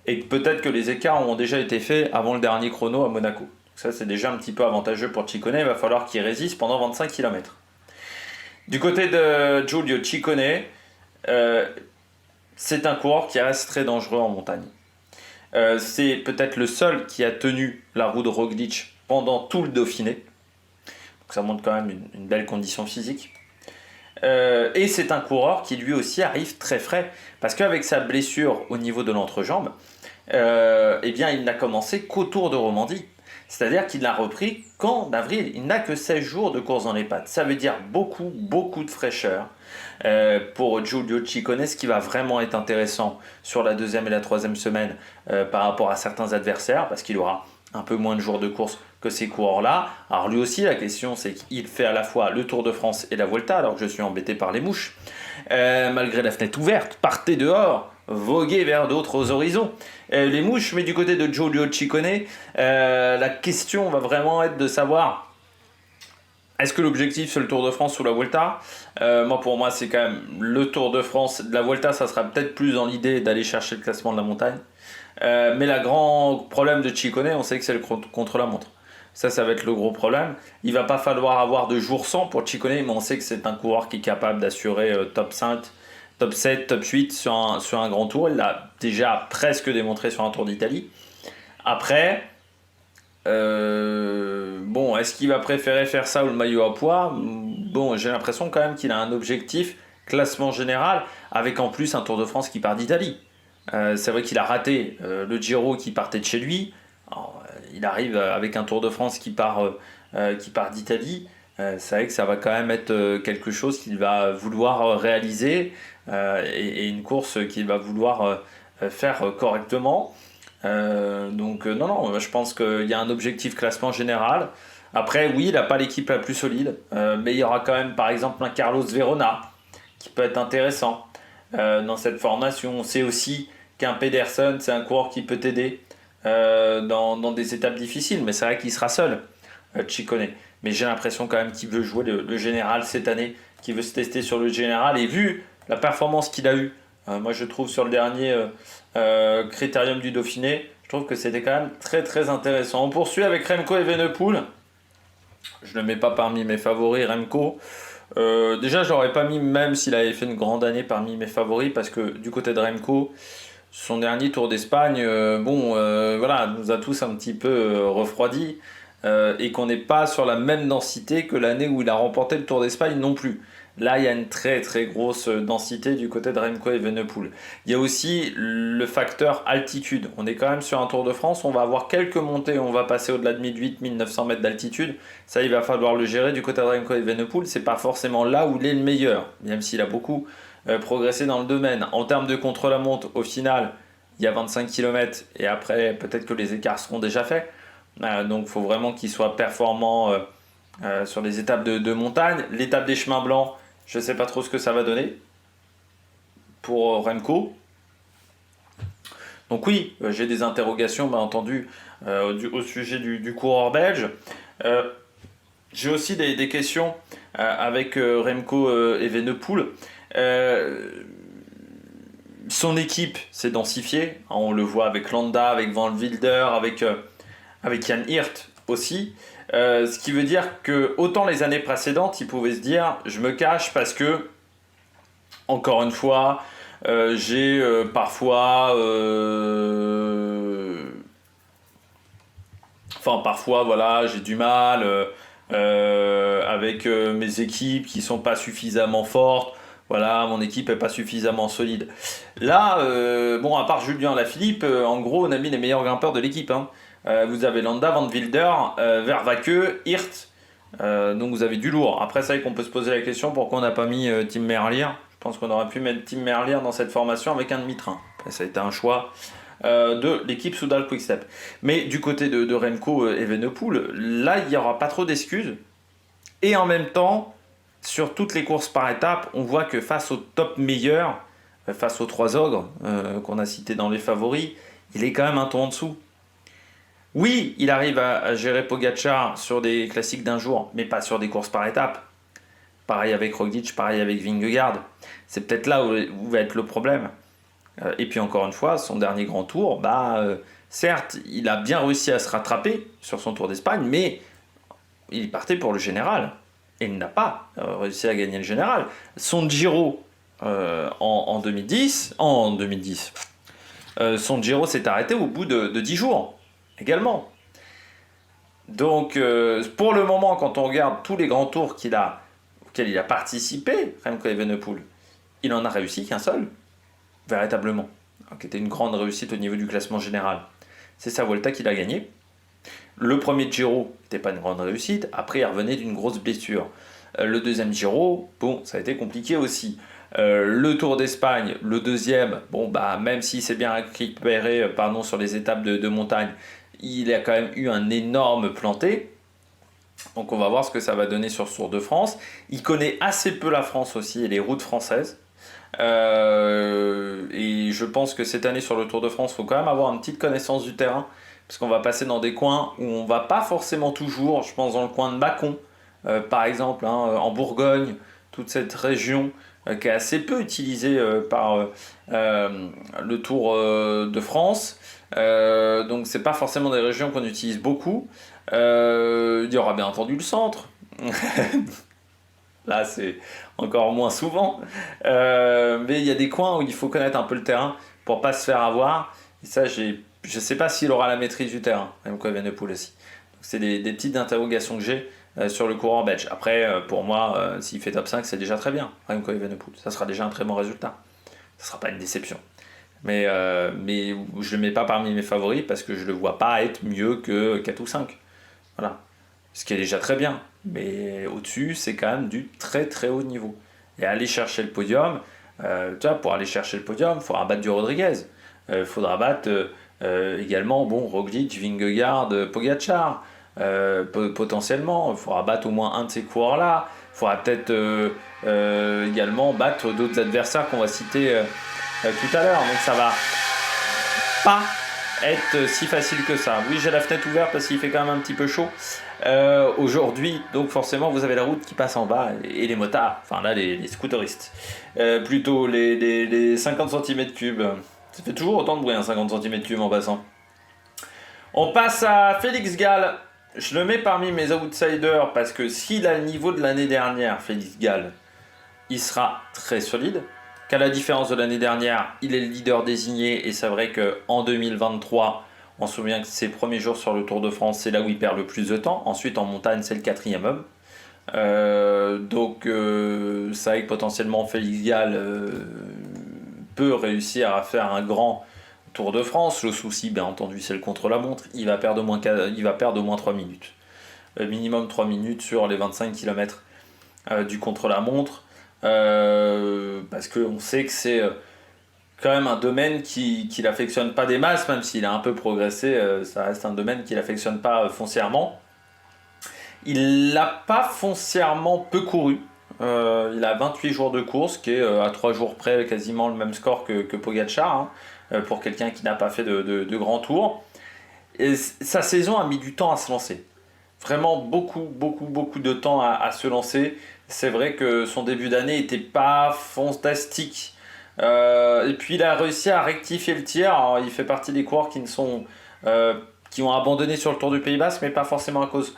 Et peut-être que les écarts ont déjà été faits avant le dernier chrono à Monaco. Donc ça, c'est déjà un petit peu avantageux pour Ciccone. Il va falloir qu'il résiste pendant 25 km. Du côté de Giulio Ciccone, c'est un coureur qui reste très dangereux en montagne. C'est peut-être le seul qui a tenu la roue de Roglic pendant tout le Dauphiné. Donc ça montre quand même une belle condition physique. Et c'est un coureur qui lui aussi arrive très frais. Parce qu'avec sa blessure au niveau de l'entrejambe, eh bien, il n'a commencé qu'au Tour de Romandie. C'est-à-dire qu'il n'a repris qu'en avril. Il n'a que 16 jours de course dans les pattes. Ça veut dire beaucoup, beaucoup de fraîcheur pour Giulio Ciccone, ce qui va vraiment être intéressant sur la deuxième et la troisième semaine par rapport à certains adversaires, parce qu'il aura un peu moins de jours de course que ces coureurs-là. Alors lui aussi, la question, c'est qu'il fait à la fois le Tour de France et la Vuelta, alors que je suis embêté par les mouches. Malgré la fenêtre ouverte, partez dehors, voguez vers d'autres horizons. Les mouches, mais du côté de Giulio Ciccone, la question va vraiment être de savoir, est-ce que l'objectif c'est le Tour de France ou la Vuelta? Pour moi, c'est quand même le Tour de France. De la Vuelta, ça sera peut-être plus dans l'idée d'aller chercher le classement de la montagne. Mais le grand problème de Ciccone, on sait que c'est le contre-la-montre. Ça va être le gros problème. Il va pas falloir avoir de jours sans pour Ciccone, mais on sait que c'est un coureur qui est capable d'assurer top 5, top 7, top 8 sur un grand tour. Il l'a déjà presque démontré sur un Tour d'Italie. Après, est-ce qu'il va préférer faire ça ou le maillot à pois? Bon, j'ai l'impression quand même qu'il a un objectif classement général, avec en plus un Tour de France qui part d'Italie. C'est vrai qu'il a raté le Giro qui partait de chez lui. Alors, il arrive avec un Tour de France qui part d'Italie. C'est vrai que ça va quand même être quelque chose qu'il va vouloir réaliser et une course qu'il va vouloir faire correctement. Non, je pense qu'il y a un objectif classement général. Après, oui, il n'a pas l'équipe la plus solide, mais il y aura quand même par exemple un Carlos Verona qui peut être intéressant dans cette formation. On sait aussi qu'un Pedersen, c'est un coureur qui peut t'aider dans des étapes difficiles, mais c'est vrai qu'il sera seul, Ciccone. Mais j'ai l'impression quand même qu'il veut jouer le général cette année, qu'il veut se tester sur le général. Et vu la performance qu'il a eue, moi je trouve sur le dernier critérium du Dauphiné, je trouve que c'était quand même très très intéressant. On poursuit avec Remco Evenepoel. Je ne le mets pas parmi mes favoris, Remco. Déjà, je l'aurais pas mis même s'il avait fait une grande année parmi mes favoris, parce que du côté de Remco, son dernier Tour d'Espagne, nous a tous un petit peu refroidis et qu'on n'est pas sur la même densité que l'année où il a remporté le Tour d'Espagne non plus. Là, il y a une très très grosse densité du côté de Remco Evenepoel. Il y a aussi le facteur altitude. On est quand même sur un Tour de France, on va avoir quelques montées, on va passer au-delà de 1800-1900 mètres d'altitude. Ça, il va falloir le gérer du côté de Remco Evenepoel. C'est pas forcément là où il est le meilleur, même s'il a beaucoup progressé dans le domaine. En termes de contre-la-montre, au final, il y a 25 km et après, peut-être que les écarts seront déjà faits. Donc, il faut vraiment qu'il soit performant sur les étapes de montagne. L'étape des chemins blancs, je ne sais pas trop ce que ça va donner pour Remco. Donc oui, j'ai des interrogations, bien entendu, au sujet du coureur belge. J'ai aussi des questions avec Remco Evenepoel. Son équipe s'est densifiée. On le voit avec Landa, avec Van Wilder, avec Jan Hirt aussi. Ce qui veut dire que autant les années précédentes, il pouvait se dire je me cache parce que, encore une fois, j'ai parfois j'ai du mal avec mes équipes qui sont pas suffisamment fortes. Voilà, mon équipe est pas suffisamment solide. Là, à part Julien Lafilippe, en gros, on a mis les meilleurs grimpeurs de l'équipe. Vous avez Landa, Van Wilder, Vervaeke, Hirt. Donc vous avez du lourd. Après, c'est vrai qu'on peut se poser la question pourquoi on n'a pas mis Tim Merlier. Je pense qu'on aurait pu mettre Tim Merlier dans cette formation avec un demi-train. Après, ça a été un choix de l'équipe Soudal Quickstep. Mais du côté de Remco Evenepoel, là, il n'y aura pas trop d'excuses. Et en même temps, sur toutes les courses par étapes, on voit que face au top meilleur, face aux trois ogres qu'on a cités dans les favoris, il est quand même un ton en dessous. Oui, il arrive à gérer Pogacar sur des classiques d'un jour, mais pas sur des courses par étapes. Pareil avec Roglic, pareil avec Vingegaard. C'est peut-être là où va être le problème. Et puis encore une fois, son dernier grand tour, certes, il a bien réussi à se rattraper sur son Tour d'Espagne, mais il partait pour le général. Et il n'a pas réussi à gagner le général. Son Giro en 2010, son Giro s'est arrêté au bout de 10 jours également. Donc pour le moment, quand on regarde tous les grands tours auxquels il a participé, Remco Evenepoel, il en a réussi qu'un seul, véritablement, qui était une grande réussite au niveau du classement général. C'est sa Volta qu'il a gagné. Le premier Giro n'était pas une grande réussite, après il revenait d'une grosse blessure. Le deuxième Giro, bon, ça a été compliqué aussi. Le Tour d'Espagne, le deuxième, bon, bah, même s'il s'est bien récupéré sur les étapes de montagne, il a quand même eu un énorme planté. Donc on va voir ce que ça va donner sur ce Tour de France. Il connaît assez peu la France aussi et les routes françaises. Et je pense que cette année sur le Tour de France, il faut quand même avoir une petite connaissance du terrain, parce qu'on va passer dans des coins où on ne va pas forcément toujours, je pense dans le coin de Mâcon, par exemple, en Bourgogne, toute cette région qui est assez peu utilisée par le Tour de France. Donc c'est pas forcément des régions qu'on utilise beaucoup. Il y aura bien entendu le centre. Là, c'est encore moins souvent. Mais il y a des coins où il faut connaître un peu le terrain pour pas se faire avoir. Et ça, je ne sais pas s'il aura la maîtrise du terrain, même quand Evenepoel aussi. Donc, c'est des petites interrogations que j'ai sur le coureur belge. Après, pour moi, s'il fait top 5, c'est déjà très bien, Remco Evenepoel. Ça sera déjà un très bon résultat. Ça ne sera pas une déception. Mais je ne le mets pas parmi mes favoris parce que je ne le vois pas être mieux que 4 ou 5. Voilà. Ce qui est déjà très bien. Mais au-dessus, c'est quand même du très très haut niveau. Et aller chercher le podium, pour aller chercher le podium, il faudra battre du Rodriguez. Il faudra battre également Roglic, Vingegaard, Pogacar. Potentiellement, il faudra battre au moins un de ces coureurs-là. Il faudra peut-être également battre d'autres adversaires qu'on va citer tout à l'heure. Donc ça va pas être si facile que ça. Oui, j'ai la fenêtre ouverte parce qu'il fait quand même un petit peu chaud aujourd'hui, donc forcément vous avez la route qui passe en bas et les motards, enfin là les scooteristes, plutôt les 50 cm3. Ça fait toujours autant de bruit, 50 cm3 en passant. On passe à Félix Gall. Je le mets parmi mes outsiders parce que s'il a le niveau de l'année dernière, Félix Gall, il sera très solide. Qu'à la différence de l'année dernière, il est le leader désigné et c'est vrai qu'en 2023, on se souvient que ses premiers jours sur le Tour de France, c'est là où il perd le plus de temps. Ensuite, en montagne, c'est le 4e homme. Donc, c'est vrai que potentiellement, Félix Gall peut réussir à faire un grand Tour de France. Le souci, bien entendu, c'est le contre-la-montre. Il va perdre au moins 3 minutes. Minimum 3 minutes sur les 25 km du contre-la-montre. Parce qu'on sait que c'est quand même un domaine qui n'affectionne pas des masses, même s'il a un peu progressé, ça reste un domaine qui n'affectionne pas foncièrement. Il n'a pas foncièrement peu couru. Il a 28 jours de course, qui est à 3 jours près quasiment le même score que Pogacar, pour quelqu'un qui n'a pas fait de grands tours. Et sa saison a mis du temps à se lancer. Vraiment beaucoup de temps à se lancer. C'est vrai que son début d'année n'était pas fantastique. Et puis il a réussi à rectifier le tir. Alors, il fait partie des coureurs qui ont abandonné sur le Tour du Pays Basque, mais pas forcément à cause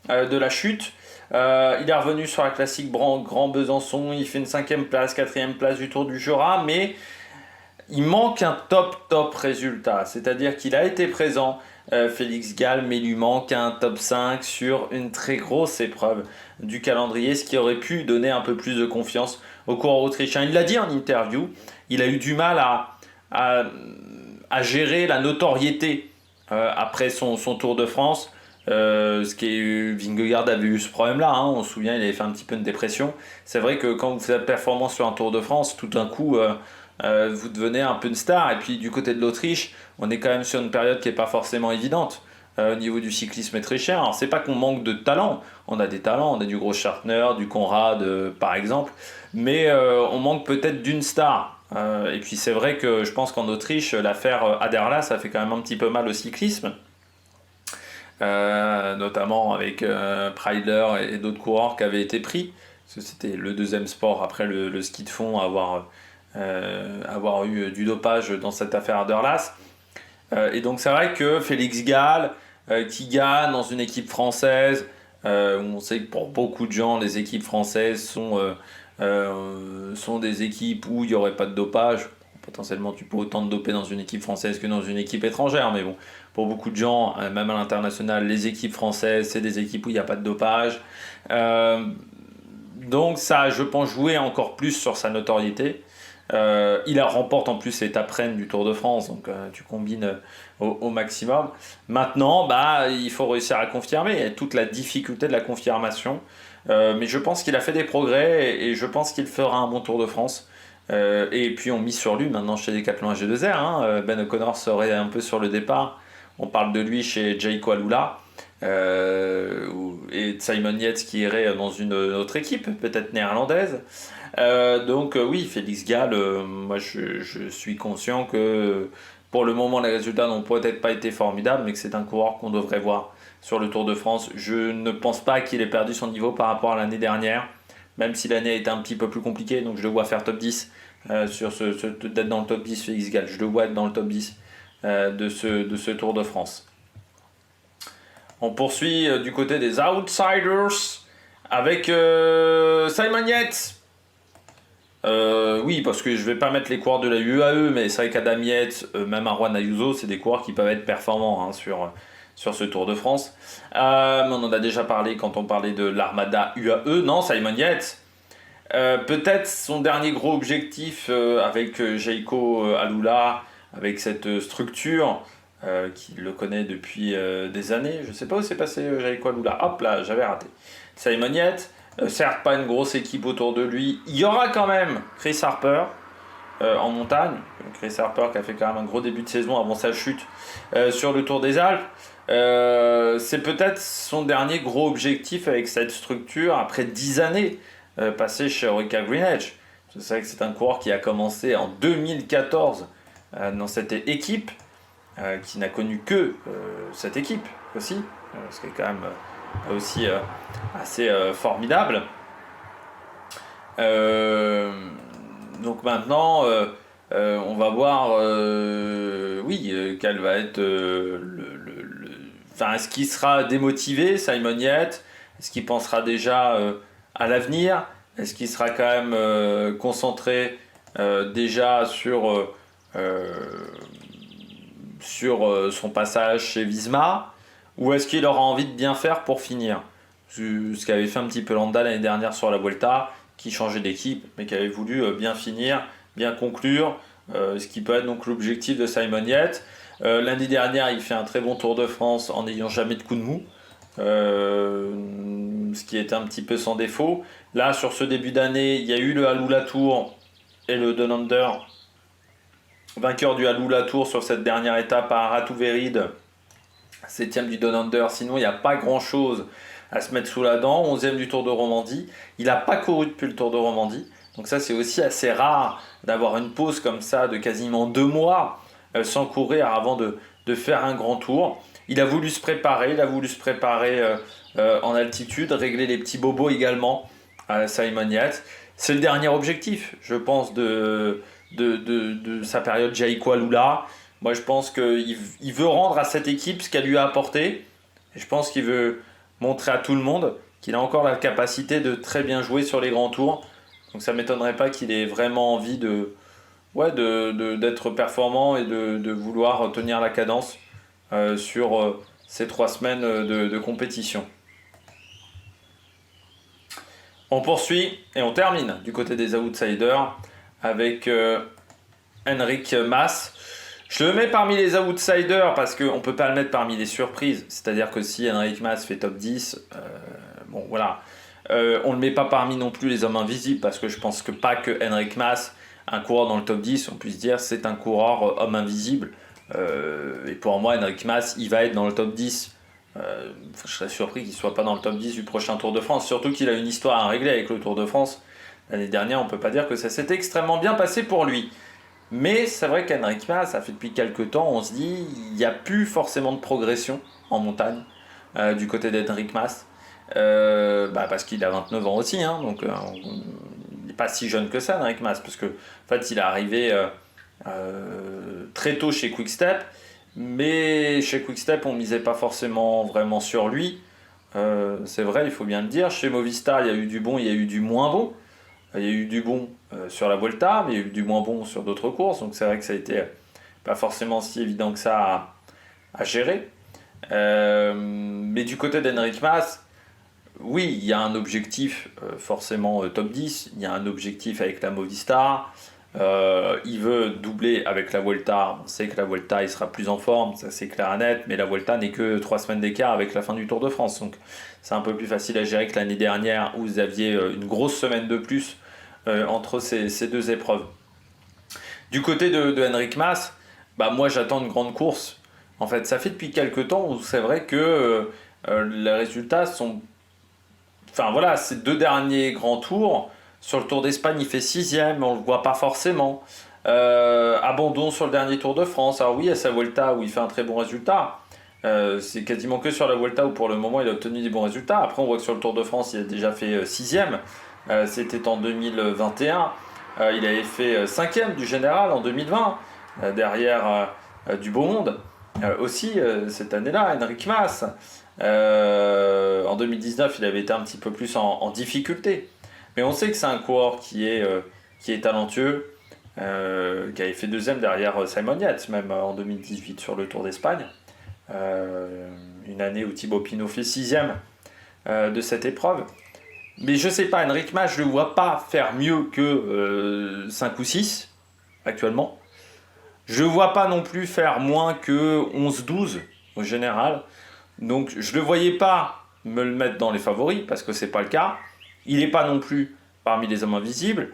de la chute. Il est revenu sur la classique Grand Besançon. Il fait une 5e place, 4e place du Tour du Jura, mais il manque un top résultat. C'est-à-dire qu'il a été présent, Félix Gall, mais il lui manque un top 5 sur une très grosse épreuve du calendrier, ce qui aurait pu donner un peu plus de confiance au coureur autrichien. Il l'a dit en interview, il a eu du mal à gérer la notoriété après son Tour de France. Vingegaard avait eu ce problème-là, on se souvient, il avait fait un petit peu une dépression. C'est vrai que quand vous faites la performance sur un Tour de France, tout d'un coup, vous devenez un peu une star. Et puis du côté de l'Autriche, on est quand même sur une période qui n'est pas forcément évidente au niveau du cyclisme autrichien. Alors c'est pas qu'on manque de talent, on a des talents, on a du Großschartner, du Conrad par exemple, mais on manque peut-être d'une star. Et puis c'est vrai que je pense qu'en Autriche, l'affaire Aderla, ça fait quand même un petit peu mal au cyclisme. Notamment avec Preidler et d'autres coureurs qui avaient été pris, parce que c'était le deuxième sport après le ski de fond à avoir eu du dopage dans cette affaire Aderlas. Et donc c'est vrai que Félix Gall, qui gagne dans une équipe française, où on sait que pour beaucoup de gens, les équipes françaises sont des équipes où il n'y aurait pas de dopage. potentiellement tu peux autant te doper dans une équipe française que dans une équipe étrangère, mais bon, pour beaucoup de gens, même à l'international, les équipes françaises, c'est des équipes où il n'y a pas de dopage. Euh, donc ça, je pense, jouer encore plus sur sa notoriété. Il remporte en plus l'étape reine du Tour de France, donc tu combines au maximum. Maintenant, il faut réussir à confirmer. Il y a toute la difficulté de la confirmation. Mais je pense qu'il a fait des progrès et je pense qu'il fera un bon Tour de France. Et puis on mise sur lui maintenant chez Decathlon AG2R. Hein. Ben O'Connor serait un peu sur le départ. On parle de lui chez Jayco Alula. Et Simon Yates qui irait dans une autre équipe, peut-être néerlandaise. Oui, Félix Gall, moi je suis conscient que pour le moment les résultats n'ont peut-être pas été formidables, mais que c'est un coureur qu'on devrait voir sur le Tour de France. Je ne pense pas qu'il ait perdu son niveau par rapport à l'année dernière, même si l'année a été un petit peu plus compliquée, donc je le vois faire top 10, d'être dans le top 10 Félix Gall, je le vois être dans le top 10 de ce Tour de France. On poursuit du côté des outsiders avec Simon Yates. Oui, parce que je vais pas mettre les coureurs de la UAE, mais c'est vrai qu'Adam Yates, même Arwan Ayuso, c'est des coureurs qui peuvent être performants sur ce Tour de France. On en a déjà parlé quand on parlait de l'Armada UAE. Non, Simon Yates, peut-être son dernier gros objectif avec Jayco Alula, avec cette structure qui le connaît depuis des années. Je sais pas où c'est passé Jayco Alula. Hop là, j'avais raté. Simon Yates. Certes, pas une grosse équipe autour de lui. Il y aura quand même Chris Harper en montagne. Chris Harper qui a fait quand même un gros début de saison avant sa chute sur le Tour des Alpes. C'est peut-être son dernier gros objectif avec cette structure après 10 années passées chez Orica Green Edge. C'est vrai que c'est un coureur qui a commencé en 2014 dans cette équipe, qui n'a connu que cette équipe aussi, ce qui est quand même aussi assez formidable. Donc maintenant, on va voir, quel va être est-ce qu'il sera démotivé, Simon Yates? Est-ce qu'il pensera déjà à l'avenir? Est-ce qu'il sera quand même concentré déjà sur son passage chez Visma? Ou est-ce qu'il aura envie de bien faire pour finir? Ce qu'avait fait un petit peu Landa l'année dernière sur la Vuelta, qui changeait d'équipe, mais qui avait voulu bien finir, bien conclure, ce qui peut être donc l'objectif de Simon Yates. L'année dernière, il fait un très bon Tour de France en n'ayant jamais de coup de mou, ce qui était un petit peu sans défaut. Là, sur ce début d'année, il y a eu le Alula Tour et le Down Under, vainqueur du Alula Tour sur cette dernière étape à Aratu-Véride, 7ème du Down Under. Sinon, il n'y a pas grand-chose à se mettre sous la dent. 11ème du Tour de Romandie. Il n'a pas couru depuis le Tour de Romandie. Donc ça, c'est aussi assez rare d'avoir une pause comme ça de quasiment 2 mois sans courir avant de faire un grand tour. Il a voulu se préparer. En altitude, régler les petits bobos également à Simon Yates. C'est le dernier objectif, je pense, de sa période Jayco Alula. Moi, je pense qu'il veut rendre à cette équipe ce qu'elle lui a apporté. Et je pense qu'il veut montrer à tout le monde qu'il a encore la capacité de très bien jouer sur les grands tours. Donc ça ne m'étonnerait pas qu'il ait vraiment envie d'être performant et de vouloir tenir la cadence sur ces 3 semaines de compétition. On poursuit et on termine du côté des outsiders avec Enric Mas. Je le mets parmi les outsiders parce qu'on ne peut pas le mettre parmi les surprises. C'est-à-dire que si Enric Mas fait top 10, on ne le met pas parmi non plus les hommes invisibles parce que je pense que pas que Enric Mas, un coureur dans le top 10, on puisse dire c'est un coureur homme invisible. Et pour moi, Enric Mas, il va être dans le top 10. Je serais surpris qu'il ne soit pas dans le top 10 du prochain Tour de France. Surtout qu'il a une histoire à régler avec le Tour de France. L'année dernière, on ne peut pas dire que ça s'était extrêmement bien passé pour lui. Mais c'est vrai qu'Enric Mas, ça fait depuis quelques temps, on se dit il n'y a plus forcément de progression en montagne du côté d'Enric Mas. Parce qu'il a 29 ans aussi, hein, donc il n'est pas si jeune que ça, Enric Mas, parce que en fait, il est arrivé très tôt chez Quick-Step, mais chez Quick-Step, on ne misait pas forcément vraiment sur lui. C'est vrai, il faut bien le dire. Chez Movistar, il y a eu du bon, il y a eu du moins bon. Il y a eu du bon sur la Vuelta, mais il y a eu du moins bon sur d'autres courses. Donc c'est vrai que ça a été pas forcément si évident que ça à gérer. Mais du côté d'Henrik Mas, oui, il y a un objectif forcément top 10. Il y a un objectif avec la Movistar. Il veut doubler avec la Vuelta. On sait que la Vuelta, il sera plus en forme, ça c'est clair et net. Mais la Vuelta n'est que 3 semaines d'écart avec la fin du Tour de France. Donc c'est un peu plus facile à gérer que l'année dernière où vous aviez une grosse semaine de plus entre ces deux épreuves. Du côté de Henrik Mas, bah moi j'attends une grande course. En fait, ça fait depuis quelques temps où c'est vrai que les résultats sont... Enfin voilà, ces deux derniers grands tours, sur le Tour d'Espagne il fait sixième, mais on ne le voit pas forcément. Abandon sur le dernier Tour de France. Alors oui, à sa Vuelta où il fait un très bon résultat. C'est quasiment que sur la Vuelta où pour le moment il a obtenu des bons résultats. Après on voit que sur le Tour de France il a déjà fait sixième. C'était en 2021. Il avait fait cinquième du général en 2020, derrière du beau monde. Aussi cette année-là, Henrik Mas. En 2019, il avait été un petit peu plus en difficulté. Mais on sait que c'est un coureur qui est talentueux, qui avait fait deuxième derrière Simon Yates, même en 2018 sur le Tour d'Espagne. Une année où Thibaut Pinot fait sixième de cette épreuve. Mais je sais pas, Henrik Mas, je ne le vois pas faire mieux que 5 ou 6 actuellement. Je ne le vois pas non plus faire moins que 11-12 au général. Donc je ne le voyais pas me le mettre dans les favoris parce que c'est pas le cas. Il n'est pas non plus parmi les hommes invisibles.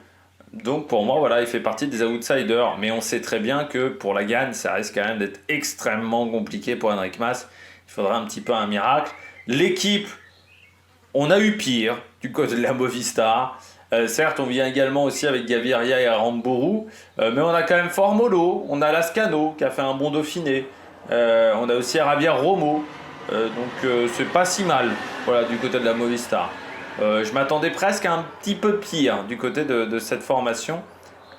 Donc pour moi, voilà, il fait partie des outsiders. Mais on sait très bien que pour la gagne, ça risque quand même d'être extrêmement compliqué pour Henrik Mas. Il faudra un petit peu un miracle. L'équipe, on a eu pire du côté de la Movistar. Certes, on vient également aussi avec Gaviria et Aramburu, mais on a quand même Formolo, on a Lascano qui a fait un bon Dauphiné, on a aussi Javier Romo, donc c'est pas si mal, voilà, du côté de la Movistar. Je m'attendais presque à un petit peu pire du côté de cette formation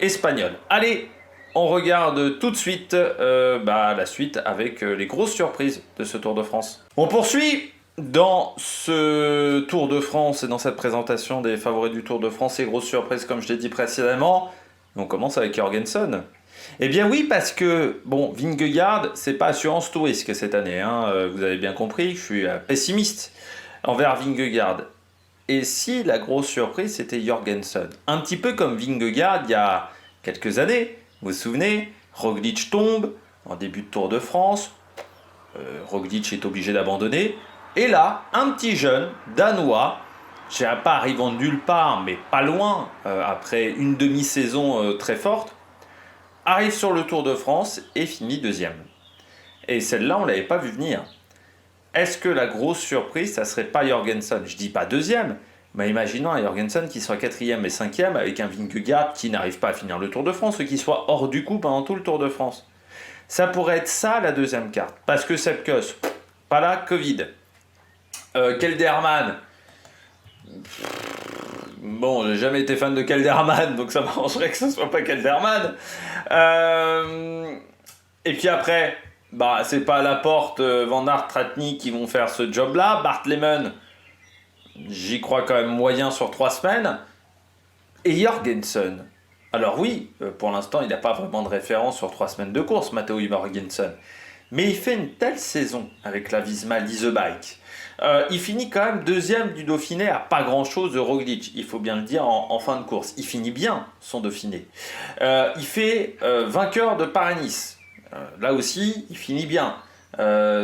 espagnole. Allez, on regarde tout de suite la suite avec les grosses surprises de ce Tour de France. On poursuit dans ce Tour de France et dans cette présentation des favoris du Tour de France et grosses surprises comme je l'ai dit précédemment. On commence avec Jorgensen. Eh bien oui, parce que, bon, Vingegaard, c'est pas assurance tout risque cette année, hein, vous avez bien compris, je suis pessimiste envers Vingegaard. Et si la grosse surprise, c'était Jorgensen. Un petit peu comme Vingegaard il y a quelques années, vous vous souvenez, Roglic tombe en début de Tour de France, Roglic est obligé d'abandonner, et là, un petit jeune, danois, je dirais pas arrivant de nulle part, mais pas loin, après une demi-saison très forte, arrive sur le Tour de France et finit deuxième. Et celle-là, on ne l'avait pas vu venir. Est-ce que la grosse surprise, ça serait pas Jorgensen? Je dis pas deuxième, mais imaginons un Jorgensen qui soit quatrième et cinquième avec un Vingegaard qui n'arrive pas à finir le Tour de France ou qui soit hors du coup pendant tout le Tour de France. Ça pourrait être ça la deuxième carte. Parce que Sepp Kuss, pas là, Covid. Kelderman, bon, j'ai jamais été fan de Kelderman, donc ça m'arrangerait que ce soit pas Kelderman. Et puis après, bah, c'est pas Laporte, Van Aert, Tratnik qui vont faire ce job-là. Bart Lehman, j'y crois quand même moyen sur 3 semaines. Et Jorgensen. Alors oui, pour l'instant, il n'a pas vraiment de référence sur 3 semaines de course, Matteo Jorgensen. Mais il fait une telle saison avec la Visma Lease Bike. Il finit quand même deuxième du Dauphiné à pas grand chose de Roglic, il faut bien le dire en fin de course. Il finit bien son Dauphiné. Il fait vainqueur de Paris-Nice. Là aussi, il finit bien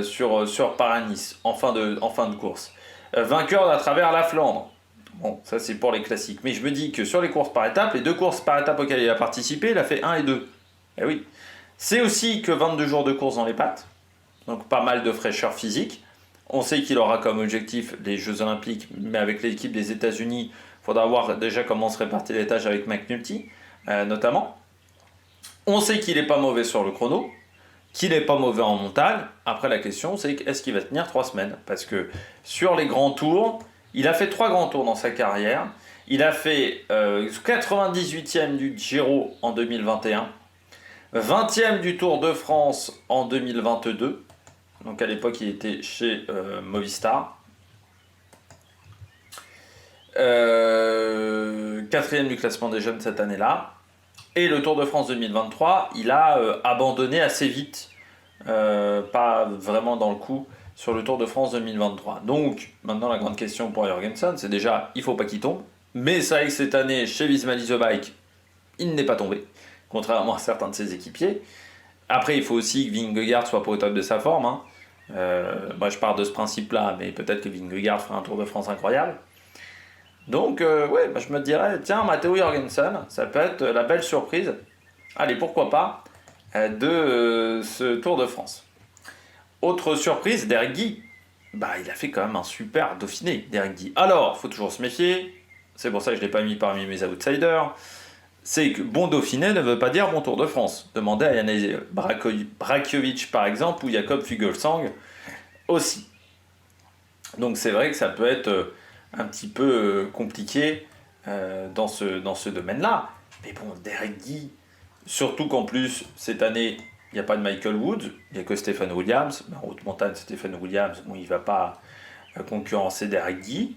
sur Paris-Nice en fin de course. Vainqueur à travers la Flandre. Bon, ça c'est pour les classiques. Mais je me dis que sur les courses par étapes, les 2 courses par étapes auxquelles il a participé, il a fait 1 et 2. Eh oui. C'est aussi que 22 jours de course dans les pattes. Donc pas mal de fraîcheur physique. On sait qu'il aura comme objectif les Jeux Olympiques, mais avec l'équipe des États-Unis, il faudra voir déjà comment se répartit les tâches avec McNulty, notamment. On sait qu'il n'est pas mauvais sur le chrono, qu'il n'est pas mauvais en montagne. Après, la question, c'est est-ce qu'il va tenir 3 semaines? Parce que sur les grands tours, il a fait 3 grands tours dans sa carrière. Il a fait 98e du Giro en 2021, 20e du Tour de France en 2022. Donc à l'époque, il était chez Movistar. quatrième du classement des jeunes cette année-là. Et le Tour de France 2023, il a abandonné assez vite, pas vraiment dans le coup, sur le Tour de France 2023. Donc, maintenant, la grande question pour Jorgensen, c'est déjà, il ne faut pas qu'il tombe. Mais c'est vrai que cette année, chez Visma Lease Bike, il n'est pas tombé, contrairement à certains de ses équipiers. Après, il faut aussi que Vingegaard soit pas au top de sa forme. Hein. Moi, je pars de ce principe-là, mais peut-être que Vingegaard fera un Tour de France incroyable. Donc, ouais, bah, je me dirais, tiens, Matteo Jorgensen, ça peut être la belle surprise. Allez, pourquoi pas, de ce Tour de France. Autre surprise, Derek Guy. Bah, il a fait quand même un super Dauphiné, Derek Guy. Alors, faut toujours se méfier. C'est pour ça que je ne l'ai pas mis parmi mes outsiders. C'est que bon Dauphiné ne veut pas dire bon Tour de France. Demandez à Janez Brajkovic par exemple ou Jakob Fuglsang aussi. Donc c'est vrai que ça peut être un petit peu compliqué dans ce domaine-là. Mais bon, Derek Guy, surtout qu'en plus, cette année, il n'y a pas de Michael Woods, il n'y a que Stephen Williams. En haute montagne, Stephen Williams, bon, il ne va pas concurrencer Derek Guy.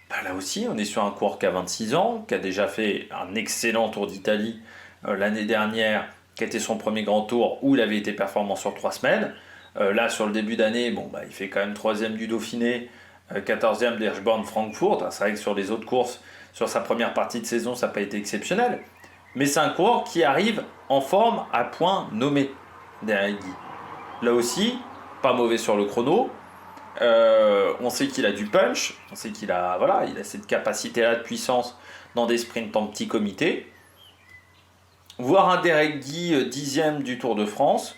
Bah là aussi, on est sur un coureur qui a 26 ans, qui a déjà fait un excellent Tour d'Italie l'année dernière, qui a été son premier grand tour où il avait été performant sur 3 semaines. Là, sur le début d'année, bon, bah, il fait quand même 3e du Dauphiné, 14e d'Hirschborn-Francfort. C'est vrai que sur les autres courses, sur sa première partie de saison, ça n'a pas été exceptionnel. Mais c'est un coureur qui arrive en forme à point nommé derrière Guy. Là aussi, pas mauvais sur le chrono. On sait qu'il a du punch, on sait qu'il a, voilà, il a cette capacité-là de puissance dans des sprints en petit comité. Voir un Derek Guy 10e du Tour de France,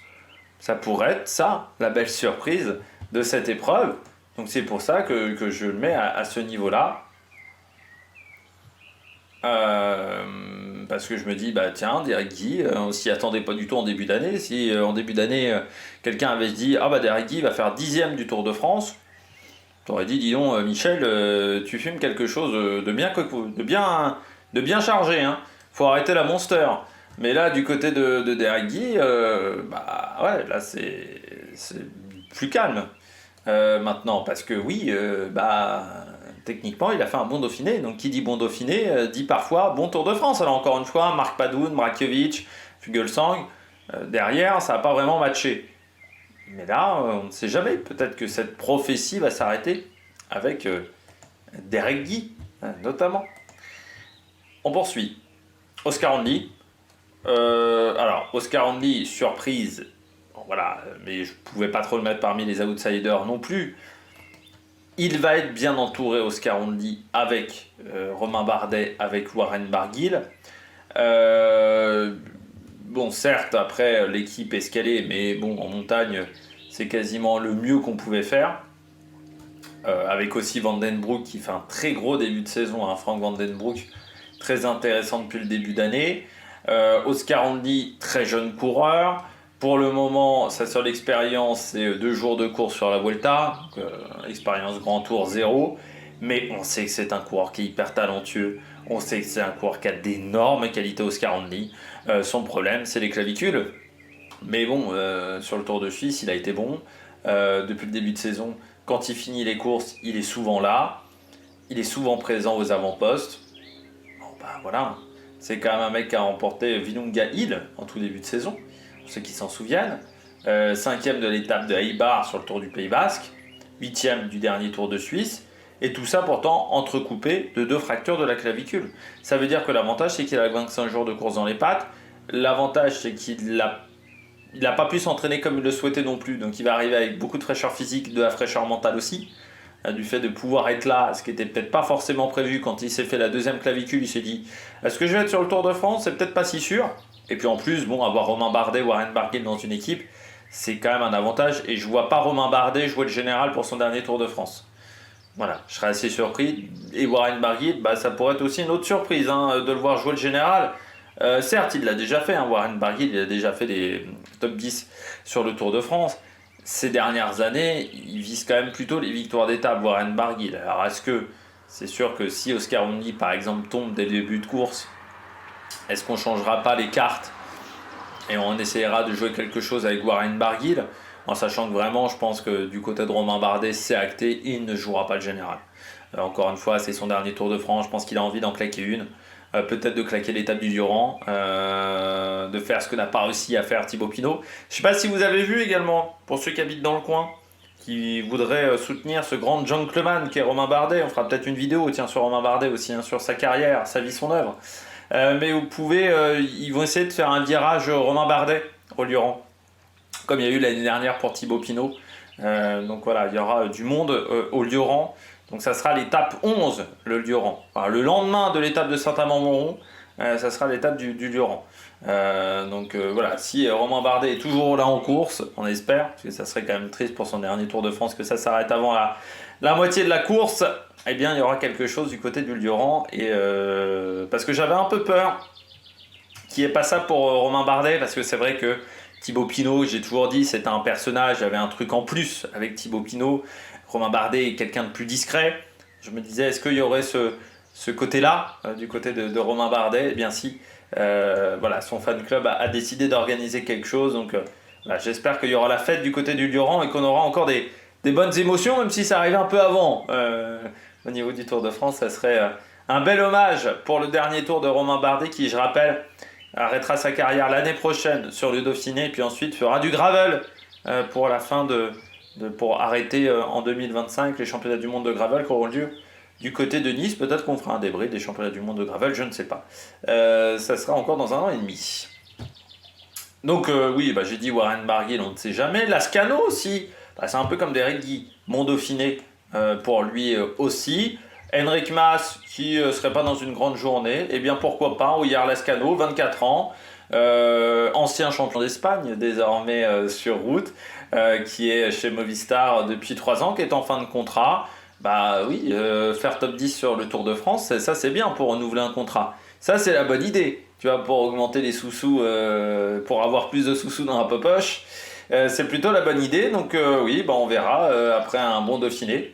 ça pourrait être ça, la belle surprise de cette épreuve. Donc c'est pour ça que je le mets à ce niveau-là. Parce que je me dis, bah tiens, Derek Guy, on s'y attendait pas du tout en début d'année. Si en début d'année, quelqu'un avait dit, ah bah Derek Guy va faire 10e du Tour de France, t'aurais dit, dis donc, Michel, tu fumes quelque chose de bien chargé, hein. Faut arrêter la Monster. Mais là, du côté de Derek Guy, bah ouais, là c'est plus calme maintenant, parce que oui, bah techniquement, il a fait un bon Dauphiné. Donc, qui dit bon Dauphiné dit parfois bon Tour de France. Alors, encore une fois, Marc Padoun, Brajkovic, Fuglsang, derrière, ça n'a pas vraiment matché. Mais là, on ne sait jamais. Peut-être que cette prophétie va s'arrêter avec Derek Guy, notamment. On poursuit. Oscar Onley. Alors, Oscar Onley, surprise. Bon, voilà, mais je ne pouvais pas trop le mettre parmi les outsiders non plus. Il va être bien entouré, Oscar Onley, avec Romain Bardet, avec Warren Barguil. Bon, certes, après, l'équipe est escalée, mais bon, en montagne, c'est quasiment le mieux qu'on pouvait faire. Avec aussi Van Den Broek qui fait un très gros début de saison, hein, Frank Van Den Broek, très intéressant depuis le début d'année. Oscar Onley, très jeune coureur. Pour le moment, sa seule expérience, c'est 2 jours de course sur la Vuelta, donc, expérience Grand Tour 0. Mais on sait que c'est un coureur qui est hyper talentueux. On sait que c'est un coureur qui a d'énormes qualités, Oscar Onley. Son problème, c'est les clavicules. Mais bon, sur le Tour de Suisse, il a été bon. Depuis le début de saison, quand il finit les courses, il est souvent là. Il est souvent présent aux avant-postes. Bon, bah voilà. C'est quand même un mec qui a remporté Willunga Hill en tout début de saison, pour ceux qui s'en souviennent. 5e de l'étape de Eibar sur le Tour du Pays Basque. 8e du dernier Tour de Suisse. Et tout ça pourtant entrecoupé de 2 fractures de la clavicule. Ça veut dire que l'avantage, c'est qu'il a 25 jours de course dans les pattes. L'avantage, c'est qu'il n'a pas pu s'entraîner comme il le souhaitait non plus. Donc il va arriver avec beaucoup de fraîcheur physique, de la fraîcheur mentale aussi. Du fait de pouvoir être là, ce qui n'était peut-être pas forcément prévu quand il s'est fait la 2e clavicule. Il s'est dit, est-ce que je vais être sur le Tour de France? C'est peut-être pas si sûr. Et puis en plus, bon, avoir Romain Bardet, Warren Barguil dans une équipe, c'est quand même un avantage. Et je ne vois pas Romain Bardet jouer le général pour son dernier Tour de France. Voilà, je serais assez surpris. Et Warren Barguil, bah, ça pourrait être aussi une autre surprise de le voir jouer le général. Certes, il l'a déjà fait, Warren Barguil, il a déjà fait des top 10 sur le Tour de France. Ces dernières années, il vise quand même plutôt les victoires d'étape, Warren Barguil. Alors est-ce que, c'est sûr que si Oscar Onley par exemple tombe dès le début de course, est-ce qu'on ne changera pas les cartes et on essaiera de jouer quelque chose avec Warren Barguil, en sachant que vraiment, je pense que du côté de Romain Bardet, c'est acté, il ne jouera pas le général. Encore une fois, c'est son dernier Tour de France, je pense qu'il a envie d'en claquer une. peut-être de claquer l'étape du Durand, de faire ce que n'a pas réussi à faire Thibaut Pinot. Je ne sais pas si vous avez vu également, pour ceux qui habitent dans le coin, qui voudraient soutenir ce grand gentleman qui est Romain Bardet. On fera peut-être une vidéo tiens, sur Romain Bardet aussi, hein, sur sa carrière, sa vie, son œuvre. Mais vous pouvez, ils vont essayer de faire un virage Romain Bardet au Lioran, comme il y a eu l'année dernière pour Thibaut Pinot. Donc voilà, il y aura du monde au Lioran. Donc ça sera l'étape 11, le Lioran. Enfin, le lendemain de l'étape de Saint-Amand-Montrond, ça sera l'étape du Lioran. Voilà, si Romain Bardet est toujours là en course, on espère, parce que ça serait quand même triste pour son dernier Tour de France que ça s'arrête avant la moitié de la course, eh bien il y aura quelque chose du côté du Lioran. Parce que j'avais un peu peur qu'il n'y ait pas ça pour Romain Bardet, parce que c'est vrai que Thibaut Pinot, j'ai toujours dit, c'était un personnage, il y avait un truc en plus avec Thibaut Pinot. Romain Bardet est quelqu'un de plus discret. Je me disais, est-ce qu'il y aurait ce côté-là, du côté de Romain Bardet? Eh bien si, voilà, son fan club a décidé d'organiser quelque chose. Donc voilà, j'espère qu'il y aura la fête du côté du Lioran et qu'on aura encore des bonnes émotions, même si ça arrive un peu avant. Au niveau du Tour de France, ça serait un bel hommage pour le dernier tour de Romain Bardet qui, je rappelle, arrêtera sa carrière l'année prochaine sur le Dauphiné et puis ensuite fera du gravel pour la fin pour arrêter en 2025 les championnats du monde de gravel qui auront lieu du côté de Nice. Peut-être qu'on fera un débrief des championnats du monde de gravel, je ne sais pas. Ça sera encore dans 1 an et demi. Donc oui, j'ai dit Warren Barguil, on ne sait jamais. Lascano aussi, c'est un peu comme Derek Guy, mon Dauphiné pour lui aussi. Henrik Mas qui serait pas dans une grande journée, eh bien pourquoi pas, Ouyar Lascano, 24 ans, ancien champion d'Espagne, désormais sur route, qui est chez Movistar depuis 3 ans, qui est en fin de contrat. Oui, faire top 10 sur le Tour de France, ça c'est bien pour renouveler un contrat. Ça c'est la bonne idée, tu vois, pour augmenter les sous-sous, pour avoir plus de sous-sous dans la poche. C'est plutôt la bonne idée, donc oui, on verra après un bon Dauphiné.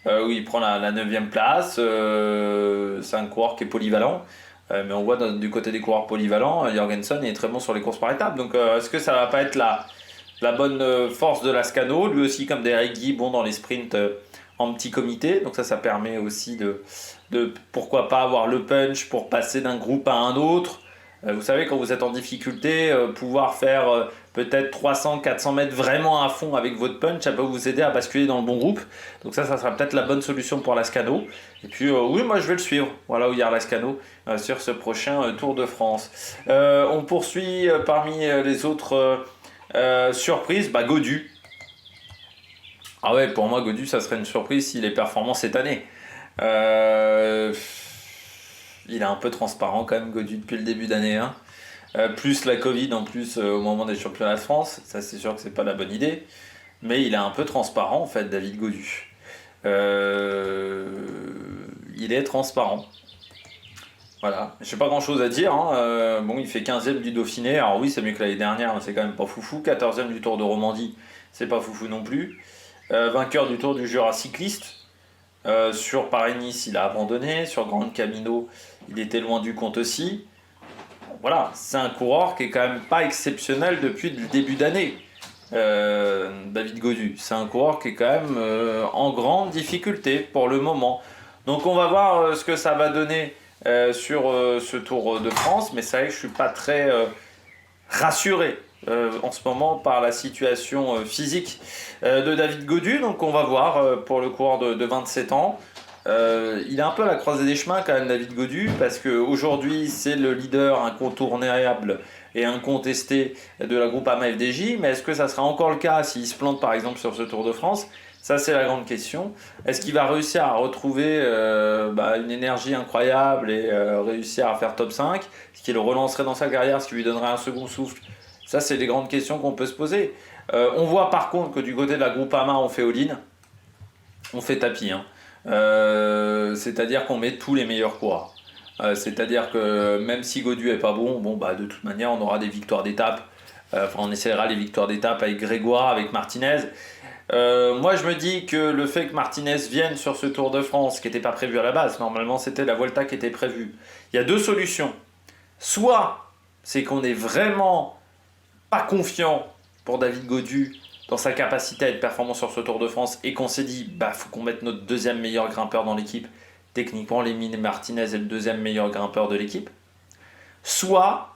Où il prend la 9e place, c'est un coureur qui est polyvalent, mais on voit du côté des coureurs polyvalents, Jorgensen est très bon sur les courses par étapes, donc est-ce que ça va pas être la bonne force de Lascano, lui aussi comme Derek Guy, bon dans les sprints en petit comité, donc ça permet aussi de pourquoi pas avoir le punch pour passer d'un groupe à un autre. Vous savez, quand vous êtes en difficulté, pouvoir faire peut-être 300, 400 mètres vraiment à fond avec votre punch, ça peut vous aider à basculer dans le bon groupe. Donc ça sera peut-être la bonne solution pour Lascano. Et puis oui, moi je vais le suivre. Voilà, Ouyar Lascano sur ce prochain Tour de France. On poursuit parmi les autres surprises, Gaudu. Ah ouais, pour moi Gaudu, ça serait une surprise s'il est performant cette année. Il est un peu transparent quand même, Gaudu, depuis le début d'année. Hein. Plus la Covid en plus au moment des championnats de France, ça c'est sûr que c'est pas la bonne idée. Mais il est un peu transparent en fait, David Gaudu. Il est transparent. Voilà, je n'ai pas grand chose à dire. Hein. Il fait 15e du Dauphiné. Alors oui, c'est mieux que l'année dernière, mais c'est quand même pas foufou. 14e du Tour de Romandie, c'est pas foufou non plus. Vainqueur du Tour du Jura cycliste. Sur Paris-Nice, il a abandonné. Sur Grand Camino, il était loin du compte aussi. Voilà, c'est un coureur qui est quand même pas exceptionnel depuis le début d'année. David Gaudu, c'est un coureur qui est quand même en grande difficulté pour le moment. Donc on va voir ce que ça va donner sur ce Tour de France, mais c'est vrai que je suis pas très rassuré en ce moment par la situation physique de David Gaudu. Donc on va voir pour le coureur de 27 ans. Il est un peu à la croisée des chemins quand même, David Gaudu, parce qu'aujourd'hui c'est le leader incontournable et incontesté de la Groupama FDJ, mais est-ce que ça sera encore le cas s'il se plante par exemple sur ce Tour de France? Ça c'est la grande question. Est-ce qu'il va réussir à retrouver une énergie incroyable et réussir à faire top 5? Est-ce qu'il le relancerait dans sa carrière, ce qui lui donnerait un second souffle? Ça c'est des grandes questions qu'on peut se poser. On voit par contre que du côté de la Groupama on fait all-in, on fait tapis. Hein. C'est-à-dire qu'on met tous les meilleurs coureurs. C'est-à-dire que même si Gaudu est pas bon, de toute manière on aura des victoires d'étape. On essaiera les victoires d'étape avec Grégoire, avec Martinez. Moi je me dis que le fait que Martinez vienne sur ce Tour de France, qui n'était pas prévu à la base, normalement c'était la Vuelta qui était prévue. Il y a deux solutions. Soit c'est qu'on est vraiment pas confiant pour David Gaudu dans sa capacité à être performant sur ce Tour de France et qu'on s'est dit faut qu'on mette notre deuxième meilleur grimpeur dans l'équipe techniquement Lémy Martinez est le deuxième meilleur grimpeur de l'équipe, soit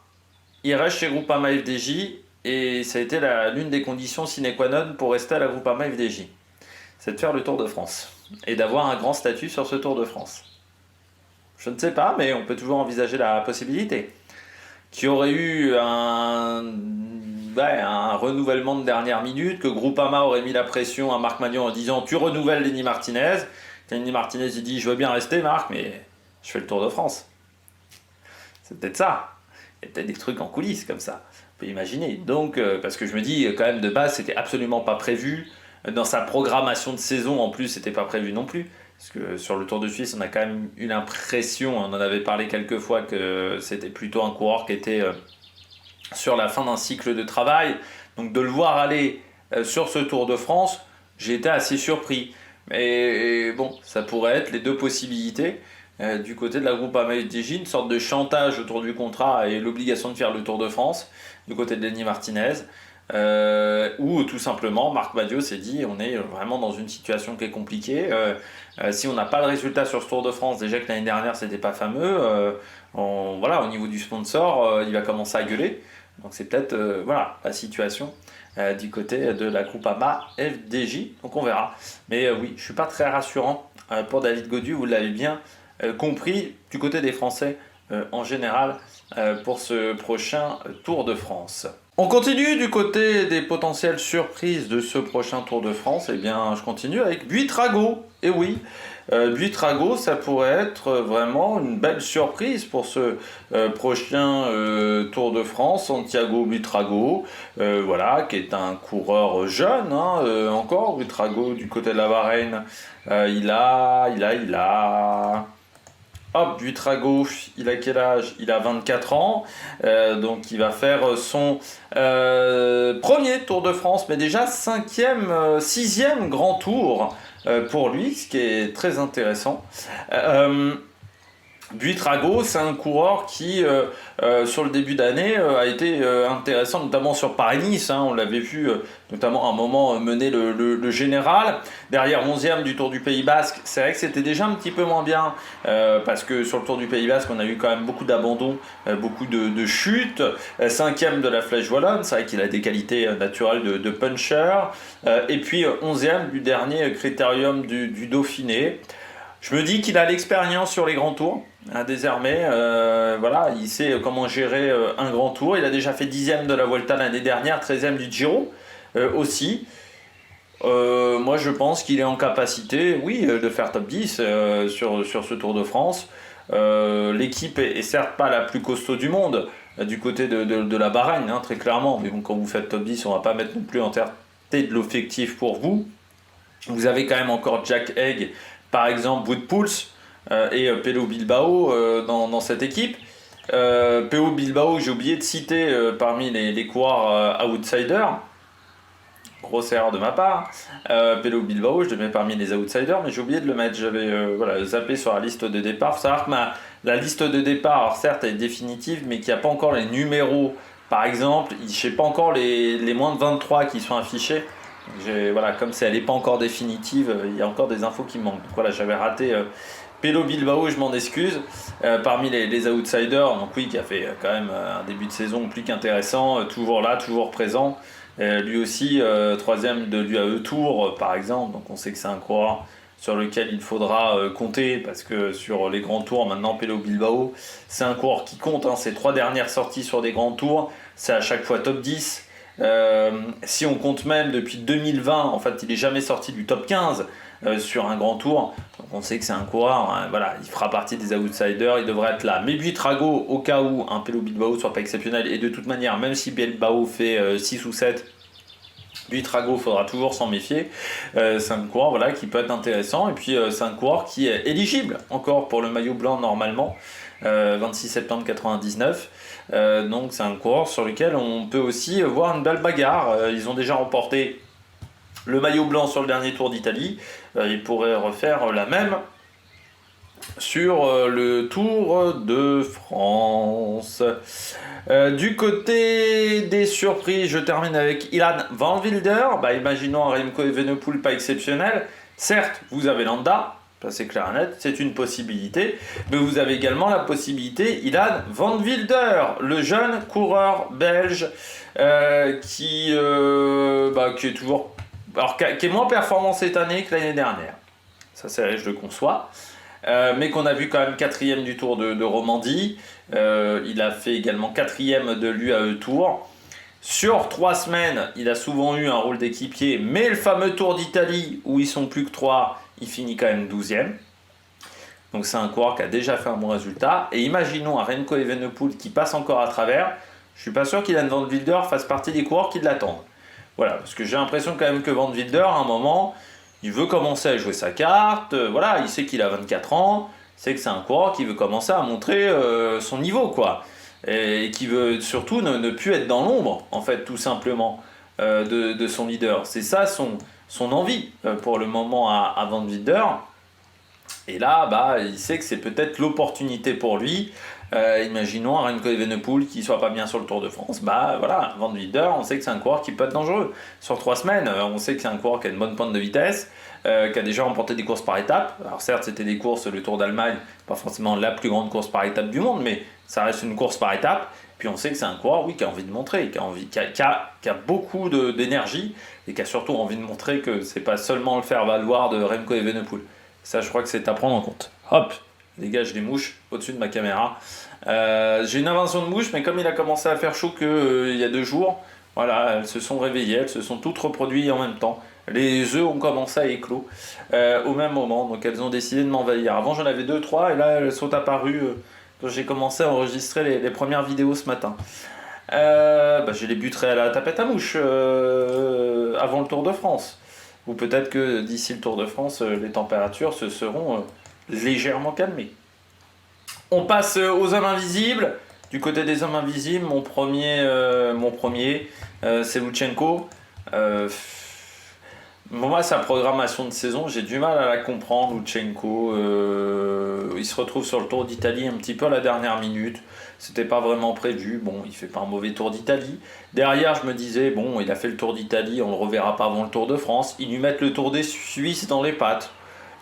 il reste chez Groupama FDJ, et ça a été l'une des conditions sine qua non pour rester à la Groupama FDJ, c'est de faire le Tour de France et d'avoir un grand statut sur ce Tour de France. Je ne sais pas, mais on peut toujours envisager la possibilité. Qu'il y aurait eu un renouvellement de dernière minute, que Groupama aurait mis la pression à Marc Magnon en disant tu renouvelles Lémy Martinez. Lémy Martinez il dit je veux bien rester Marc, mais je fais le Tour de France. C'est peut-être ça. Il y a peut-être des trucs en coulisses comme ça. On peut imaginer. Donc, parce que je me dis quand même de base c'était absolument pas prévu. Dans sa programmation de saison en plus c'était pas prévu non plus. Parce que sur le Tour de Suisse, on a quand même eu l'impression, on en avait parlé quelques fois, que c'était plutôt un coureur qui était sur la fin d'un cycle de travail. Donc de le voir aller sur ce Tour de France, j'ai été assez surpris. Mais bon, ça pourrait être les deux possibilités. Du côté de la Groupama FDJ, une sorte de chantage autour du contrat et l'obligation de faire le Tour de France, du côté de Lémy Martinez. Ou tout simplement Marc Madiot s'est dit on est vraiment dans une situation qui est compliquée, si on n'a pas de résultat sur ce Tour de France, déjà que l'année dernière c'était pas fameux, voilà, au niveau du sponsor il va commencer à gueuler, donc c'est peut-être la situation du côté de la Groupama FDJ, donc on verra, mais oui, je suis pas très rassurant pour David Gaudu, vous l'avez bien compris, du côté des Français en général pour ce prochain Tour de France. On continue du côté des potentielles surprises de ce prochain Tour de France. Eh bien, je continue avec Buitrago. Et oui, Buitrago, ça pourrait être vraiment une belle surprise pour ce prochain Tour de France. Santiago Buitrago, qui est un coureur jeune, encore. Buitrago, du côté de la Bahreïn, il a... Hop, Buitrago, il a quel âge? Il a 24 ans, donc il va faire son premier Tour de France, mais déjà 6e grand tour pour lui, ce qui est très intéressant. Buitrago, c'est un coureur qui, sur le début d'année, a été intéressant, notamment sur Paris-Nice. On l'avait vu, notamment à un moment, mener le général. Derrière 11e du Tour du Pays Basque, c'est vrai que c'était déjà un petit peu moins bien, parce que sur le Tour du Pays Basque, on a eu quand même beaucoup d'abandons, beaucoup de chutes. 5e de la Flèche Wallonne, c'est vrai qu'il a des qualités naturelles de puncher. Et puis 11e du dernier critérium du Dauphiné. Je me dis qu'il a l'expérience sur les grands tours, désormais, il sait comment gérer un grand tour. Il a déjà fait 10e de la Vuelta l'année dernière, 13e du Giro aussi. Moi je pense qu'il est en capacité, oui, de faire top 10 sur ce Tour de France. L'équipe est certes pas la plus costaud du monde, du côté de la Bahreïn, très clairement. Mais bon, quand vous faites top 10, on va pas mettre non plus en tête de l'effectif pour vous. Vous avez quand même encore Jack Haig, par exemple, Wout Poels et Pello Bilbao dans cette équipe. Pello Bilbao, j'ai oublié de citer parmi les coureurs outsiders. Grosse erreur de ma part. Pello Bilbao, je le mets parmi les outsiders, mais j'ai oublié de le mettre. J'avais zappé sur la liste de départ. Il faut savoir que la liste de départ, alors certes, elle est définitive, mais qu'il n'y a pas encore les numéros. Par exemple, je ne sais pas encore les moins de 23 qui sont affichés. Comme elle n'est pas encore définitive, il y a encore des infos qui me manquent. Donc j'avais raté Pello Bilbao, je m'en excuse. Parmi les outsiders, donc oui, qui a fait quand même un début de saison plus qu'intéressant, toujours là, toujours présent. Lui aussi, 3e de l'UAE Tour, par exemple. Donc on sait que c'est un coureur sur lequel il faudra compter, parce que sur les grands tours, maintenant, Pello Bilbao, c'est un coureur qui compte. Ses 3 dernières sorties sur des grands tours, c'est à chaque fois top 10. Si on compte même depuis 2020, en fait, il n'est jamais sorti du top 15 sur un grand tour. Donc on sait que c'est un coureur, il fera partie des outsiders, il devrait être là. Mais Buitrago, au cas où un Pello Bilbao soit pas exceptionnel, et de toute manière, même si Bilbao fait 6 ou 7, Buitrago, il faudra toujours s'en méfier. C'est un coureur qui peut être intéressant, et puis c'est un coureur qui est éligible encore pour le maillot blanc normalement. 26 septembre 99, donc c'est un coureur sur lequel on peut aussi voir une belle bagarre. Ils ont déjà remporté le maillot blanc sur le dernier Tour d'Italie, ils pourraient refaire la même sur le Tour de France. Du côté des surprises, je termine avec Ilan Van Wilder. Imaginons un Remco Evenepoel pas exceptionnel. Certes, vous avez Landa, Ça, c'est clair et net, c'est une possibilité. Mais vous avez également la possibilité, Ilan Van Wilder, le jeune coureur belge qui est toujours... Alors, qui est moins performant cette année que l'année dernière. Ça, je le conçois. Mais qu'on a vu quand même 4e du Tour de Romandie. Il a fait également 4e de l'UAE Tour. Sur 3 semaines, il a souvent eu un rôle d'équipier, mais le fameux Tour d'Italie, où ils sont plus que 3, il finit quand même 12e. Donc c'est un coureur qui a déjà fait un bon résultat. Et imaginons un Remco Evenepoel qui passe encore à travers. Je suis pas sûr qu'Ilan Van Wilder fasse partie des coureurs qui l'attendent. Voilà, parce que j'ai l'impression quand même que Van Wilder, à un moment, il veut commencer à jouer sa carte. Voilà, il sait qu'il a 24 ans. Il sait que c'est un coureur qui veut commencer à montrer son niveau, quoi. Et qui veut surtout ne plus être dans l'ombre, en fait, tout simplement, de son leader. C'est ça son envie pour le moment à Van Wilder. Et là, il sait que c'est peut-être l'opportunité pour lui. Imaginons un Remco Evenepoel qui soit pas bien sur le Tour de France. Voilà, Van Wilder, on sait que c'est un coureur qui peut être dangereux. Sur 3 semaines, on sait que c'est un coureur qui a une bonne pointe de vitesse, qui a déjà remporté des courses par étapes. Alors certes, c'était des courses, le Tour d'Allemagne, pas forcément la plus grande course par étape du monde, mais ça reste une course par étape. Puis on sait que c'est un coureur, oui, qui a envie de montrer, qui a beaucoup d'énergie et qui a surtout envie de montrer que c'est pas seulement le faire valoir de Remco Evenepoel. Ça, je crois que c'est à prendre en compte. Hop, dégage les mouches au-dessus de ma caméra. J'ai une invention de mouches, mais comme il a commencé à faire chaud il y a 2 jours, voilà, elles se sont réveillées, elles se sont toutes reproduites en même temps. Les œufs ont commencé à éclore au même moment, donc elles ont décidé de m'envahir. Avant, j'en avais 2-3, et là, elles sont apparues quand j'ai commencé à enregistrer les premières vidéos ce matin. Je les buterai à la tapette à mouches avant le Tour de France. Ou peut-être que d'ici le Tour de France, les températures se seront légèrement calmées. On passe aux hommes invisibles. Du côté des hommes invisibles, mon premier c'est Lutsenko. Moi, sa programmation de saison, j'ai du mal à la comprendre, Lutsenko. Il se retrouve sur le Tour d'Italie un petit peu à la dernière minute. C'était pas vraiment prévu. Bon, il fait pas un mauvais Tour d'Italie. Derrière, je me disais, bon, il a fait le Tour d'Italie, on le reverra pas avant le Tour de France. Ils lui mettent le Tour des Suisses dans les pattes.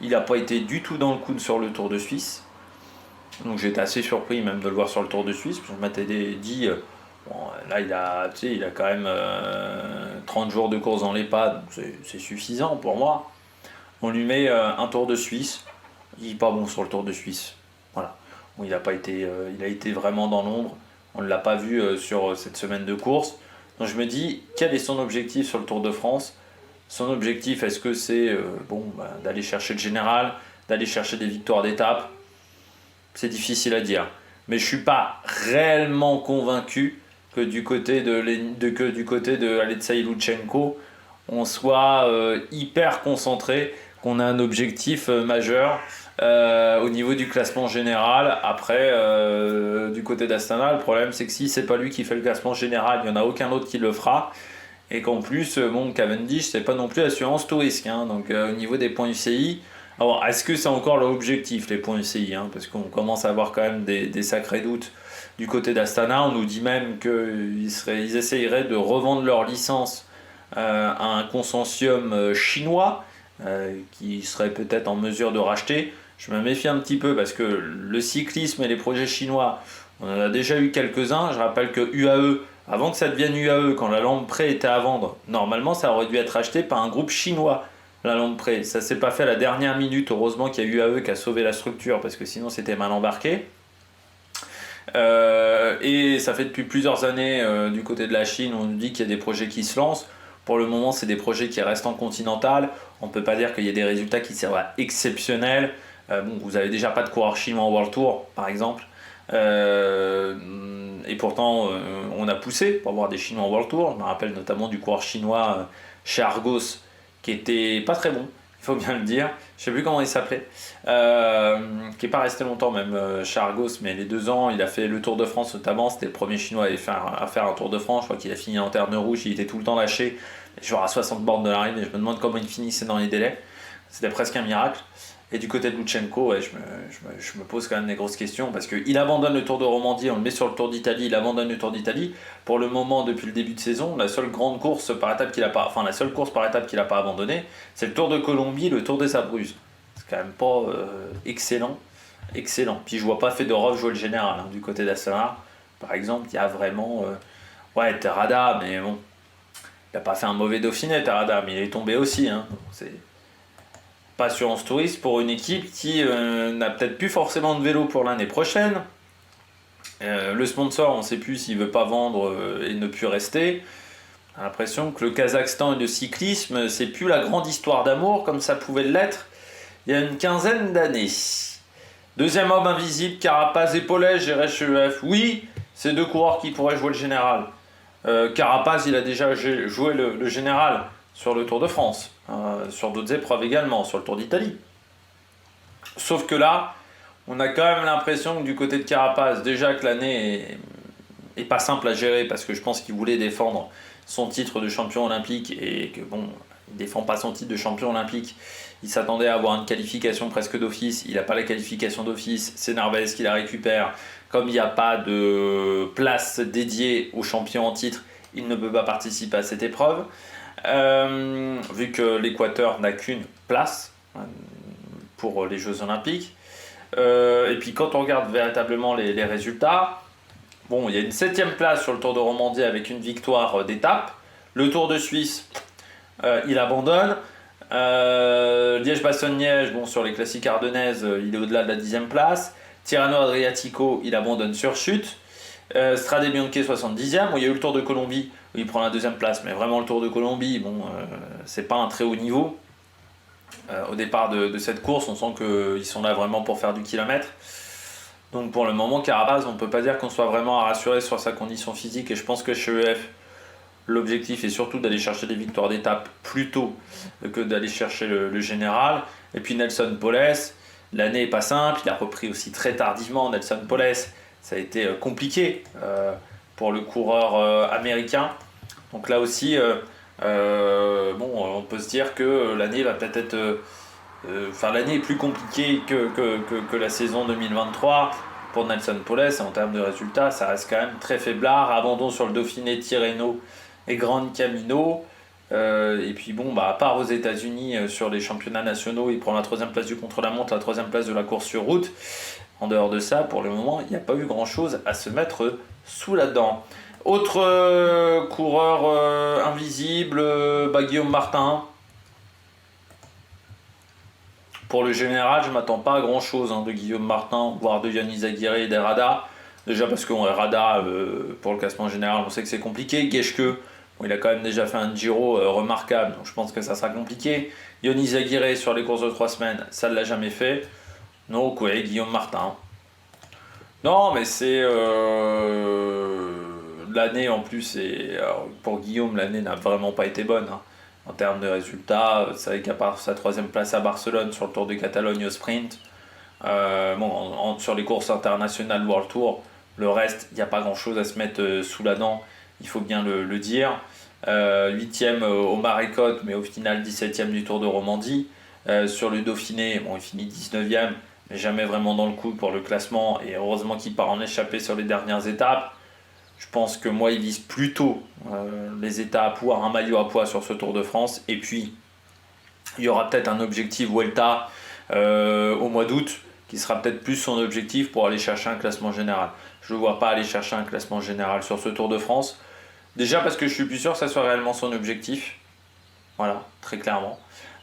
Il n'a pas été du tout dans le coup sur le Tour de Suisse. Donc j'étais assez surpris même de le voir sur le Tour de Suisse. Je m'étais dit, là il a quand même 30 jours de course dans les pattes, c'est suffisant pour moi. On lui met un Tour de Suisse, il n'est pas bon sur le Tour de Suisse. Voilà. Bon, il a été vraiment dans l'ombre. On ne l'a pas vu sur cette semaine de course. Donc je me dis, quel est son objectif sur le Tour de France? Son objectif, est-ce que c'est d'aller chercher le général, d'aller chercher des victoires d'étape? C'est difficile à dire. Mais je ne suis pas réellement convaincu que du côté de Alexei Lutsenko, on soit hyper concentré, qu'on a un objectif majeur au niveau du classement général. Après, du côté d'Astana, le problème c'est que si c'est pas lui qui fait le classement général, il n'y en a aucun autre qui le fera. Et qu'en plus, Cavendish, c'est pas non plus assurance tout risque. Donc au niveau des points UCI, alors est-ce que c'est encore l'objectif, les points UCI, parce qu'on commence à avoir quand même des sacrés doutes du côté d'Astana. On nous dit même qu'ils essaieraient de revendre leur licence à un consortium chinois qui serait peut-être en mesure de racheter. Je me méfie un petit peu parce que le cyclisme et les projets chinois, on en a déjà eu quelques-uns. Je rappelle que UAE, avant que ça devienne UAE, quand la lampe près était à vendre, normalement ça aurait dû être acheté par un groupe chinois. La lampe près, ça s'est pas fait à la dernière minute. Heureusement qu'il y a UAE qui a sauvé la structure parce que sinon c'était mal embarqué. Et ça fait depuis plusieurs années du côté de la Chine, on nous dit qu'il y a des projets qui se lancent. Pour le moment, c'est des projets qui restent en continental. On ne peut pas dire qu'il y ait des résultats qui seront exceptionnels. Vous n'avez déjà pas de coureur chinois en World Tour, par exemple. Et pourtant, on a poussé pour avoir des Chinois en World Tour. Je me rappelle notamment du coureur chinois chez Argos, qui était pas très bon, il faut bien le dire. Je sais plus comment il s'appelait, qui n'est pas resté longtemps même chez Argos, mais les 2 ans, il a fait le Tour de France notamment. C'était le premier Chinois à faire un Tour de France. Je crois qu'il a fini en lanterne rouge, il était tout le temps lâché, genre à 60 bornes de l'arrivée. Je me demande comment il finissait dans les délais. C'était presque un miracle. Et du côté de Lutsenko, je me pose quand même des grosses questions parce qu'il abandonne le Tour de Romandie, on le met sur le Tour d'Italie, il abandonne le Tour d'Italie. Pour le moment, depuis le début de saison, la seule course par étape qu'il n'a pas abandonnée, c'est le Tour de Colombie, le Tour des Abruzzes. c'est quand même pas excellent. Excellent. Puis je vois pas Fedorov jouer le général du côté d'Astana. Par exemple, il y a vraiment. Ouais, Terrada, mais bon. Il n'a pas fait un mauvais Dauphiné, Terrada, mais il est tombé aussi. C'est pas assurance touriste pour une équipe qui n'a peut-être plus forcément de vélo pour l'année prochaine. Le sponsor, on ne sait plus s'il veut pas vendre et ne plus rester. J'ai l'impression que le Kazakhstan et le cyclisme, c'est plus la grande histoire d'amour comme ça pouvait l'être il y a une quinzaine d'années. Deuxième homme invisible, Carapaz et Paulet, j'irais chez EF. Oui, c'est deux coureurs qui pourraient jouer le général. Carapaz, il a déjà joué le général sur le Tour de France, sur d'autres épreuves également, sur le Tour d'Italie. Sauf que là, on a quand même l'impression que du côté de Carapaz, déjà que l'année est pas simple à gérer parce que je pense qu'il voulait défendre son titre de champion olympique et que bon, il défend pas son titre de champion olympique. Il s'attendait à avoir une qualification presque d'office. Il n'a pas la qualification d'office. C'est Narvaez qui la récupère. Comme il n'y a pas de place dédiée aux champions en titre, il ne peut pas participer à cette épreuve. Vu que l'Équateur n'a qu'une place pour les Jeux Olympiques. Et puis quand on regarde véritablement les résultats, bon, il y a une 7ème place sur le Tour de Romandie avec une victoire d'étape. Le Tour de Suisse, il abandonne. Liège-Bastogne-Liège, bon, sur les classiques ardennaises, il est au-delà de la 10ème place. Tirreno-Adriatico, il abandonne sur chute. Strade Bianche 70e. Bon, il y a eu le Tour de Colombie où il prend la 2ème place, mais vraiment le Tour de Colombie, bon, c'est pas un très haut niveau. Au départ de cette course, on sent qu'ils sont là vraiment pour faire du kilomètre. Donc pour le moment, Carapaz, on ne peut pas dire qu'on soit vraiment rassuré sur sa condition physique. Et je pense que chez EF, l'objectif est surtout d'aller chercher des victoires d'étape plutôt que d'aller chercher le général. Et puis Nelson Poles, l'année n'est pas simple, il a repris aussi très tardivement. Nelson Poles, ça a été compliqué pour le coureur américain. Donc là aussi, on peut se dire que l'année va peut-être être... l'année est plus compliquée que la saison 2023 pour Nelson Poles. En termes de résultats, ça reste quand même très faiblard. Abandon sur le Dauphiné, Tirreno et Grand Camino. Et puis bon, à part aux États-Unis sur les championnats nationaux, il prend la 3ème place du contre-la-montre, la 3ème place de la course sur route. En dehors de ça, pour le moment, il n'y a pas eu grand-chose à se mettre sous la dent. Autre coureur invisible, Guillaume Martin. Pour le général, je ne m'attends pas à grand chose de Guillaume Martin, voire de Yannis Aguirre et d'Errada. Déjà parce que Errada, pour le classement général, on sait que c'est compliqué. Geschke, il a quand même déjà fait un Giro remarquable, donc je pense que ça sera compliqué. Yannis Aguirre sur les courses de 3 semaines, ça ne l'a jamais fait. Donc ouais, Guillaume Martin. Non, mais c'est... l'année en plus, pour Guillaume, l'année n'a vraiment pas été bonne. En termes de résultats, c'est vrai qu'à part sa 3ème place à Barcelone sur le Tour de Catalogne au sprint, sur les courses internationales World Tour, le reste, il n'y a pas grand chose à se mettre sous la dent, il faut bien le dire. 8ème au Marécotte, mais au final 17ème du Tour de Romandie. Sur le Dauphiné, il finit 19ème, mais jamais vraiment dans le coup pour le classement, et heureusement qu'il part en échappée sur les dernières étapes. Je pense que moi, il vise plutôt les étapes ou un maillot à poids sur ce Tour de France. Et puis, il y aura peut-être un objectif Vuelta au mois d'août, qui sera peut-être plus son objectif pour aller chercher un classement général. Je ne vois pas aller chercher un classement général sur ce Tour de France. Déjà parce que je suis plus sûr que ça soit réellement son objectif. Voilà, très clairement.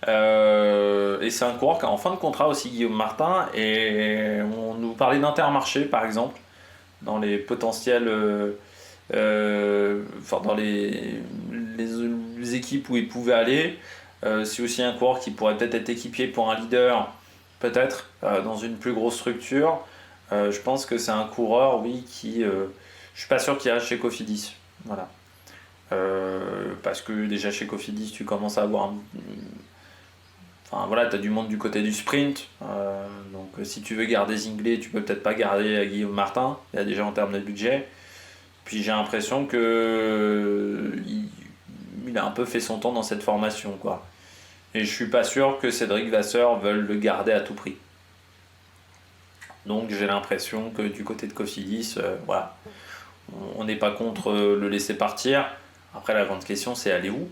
Et c'est un coureur qui est en fin de contrat aussi, Guillaume Martin. Et on nous parlait d'Intermarché, par exemple, dans les potentiels, dans les équipes où il pouvait aller. C'est aussi un coureur qui pourrait peut-être être équipier pour un leader, peut-être, dans une plus grosse structure. Je pense que c'est un coureur, oui, qui... je suis pas sûr qu'il reste chez Cofidis. Voilà. Parce que déjà chez Cofidis, tu commences à avoir... Enfin voilà, tu as du monde du côté du sprint. Donc si tu veux garder Zinglé, tu peux peut-être pas garder Guillaume Martin. Il y a déjà en termes de budget. Puis j'ai l'impression que il a un peu fait son temps dans cette formation, quoi. Et je suis pas sûr que Cédric Vasseur veuille le garder à tout prix. Donc j'ai l'impression que du côté de Cofidis, voilà, on n'est pas contre le laisser partir. Après la grande question c'est aller où.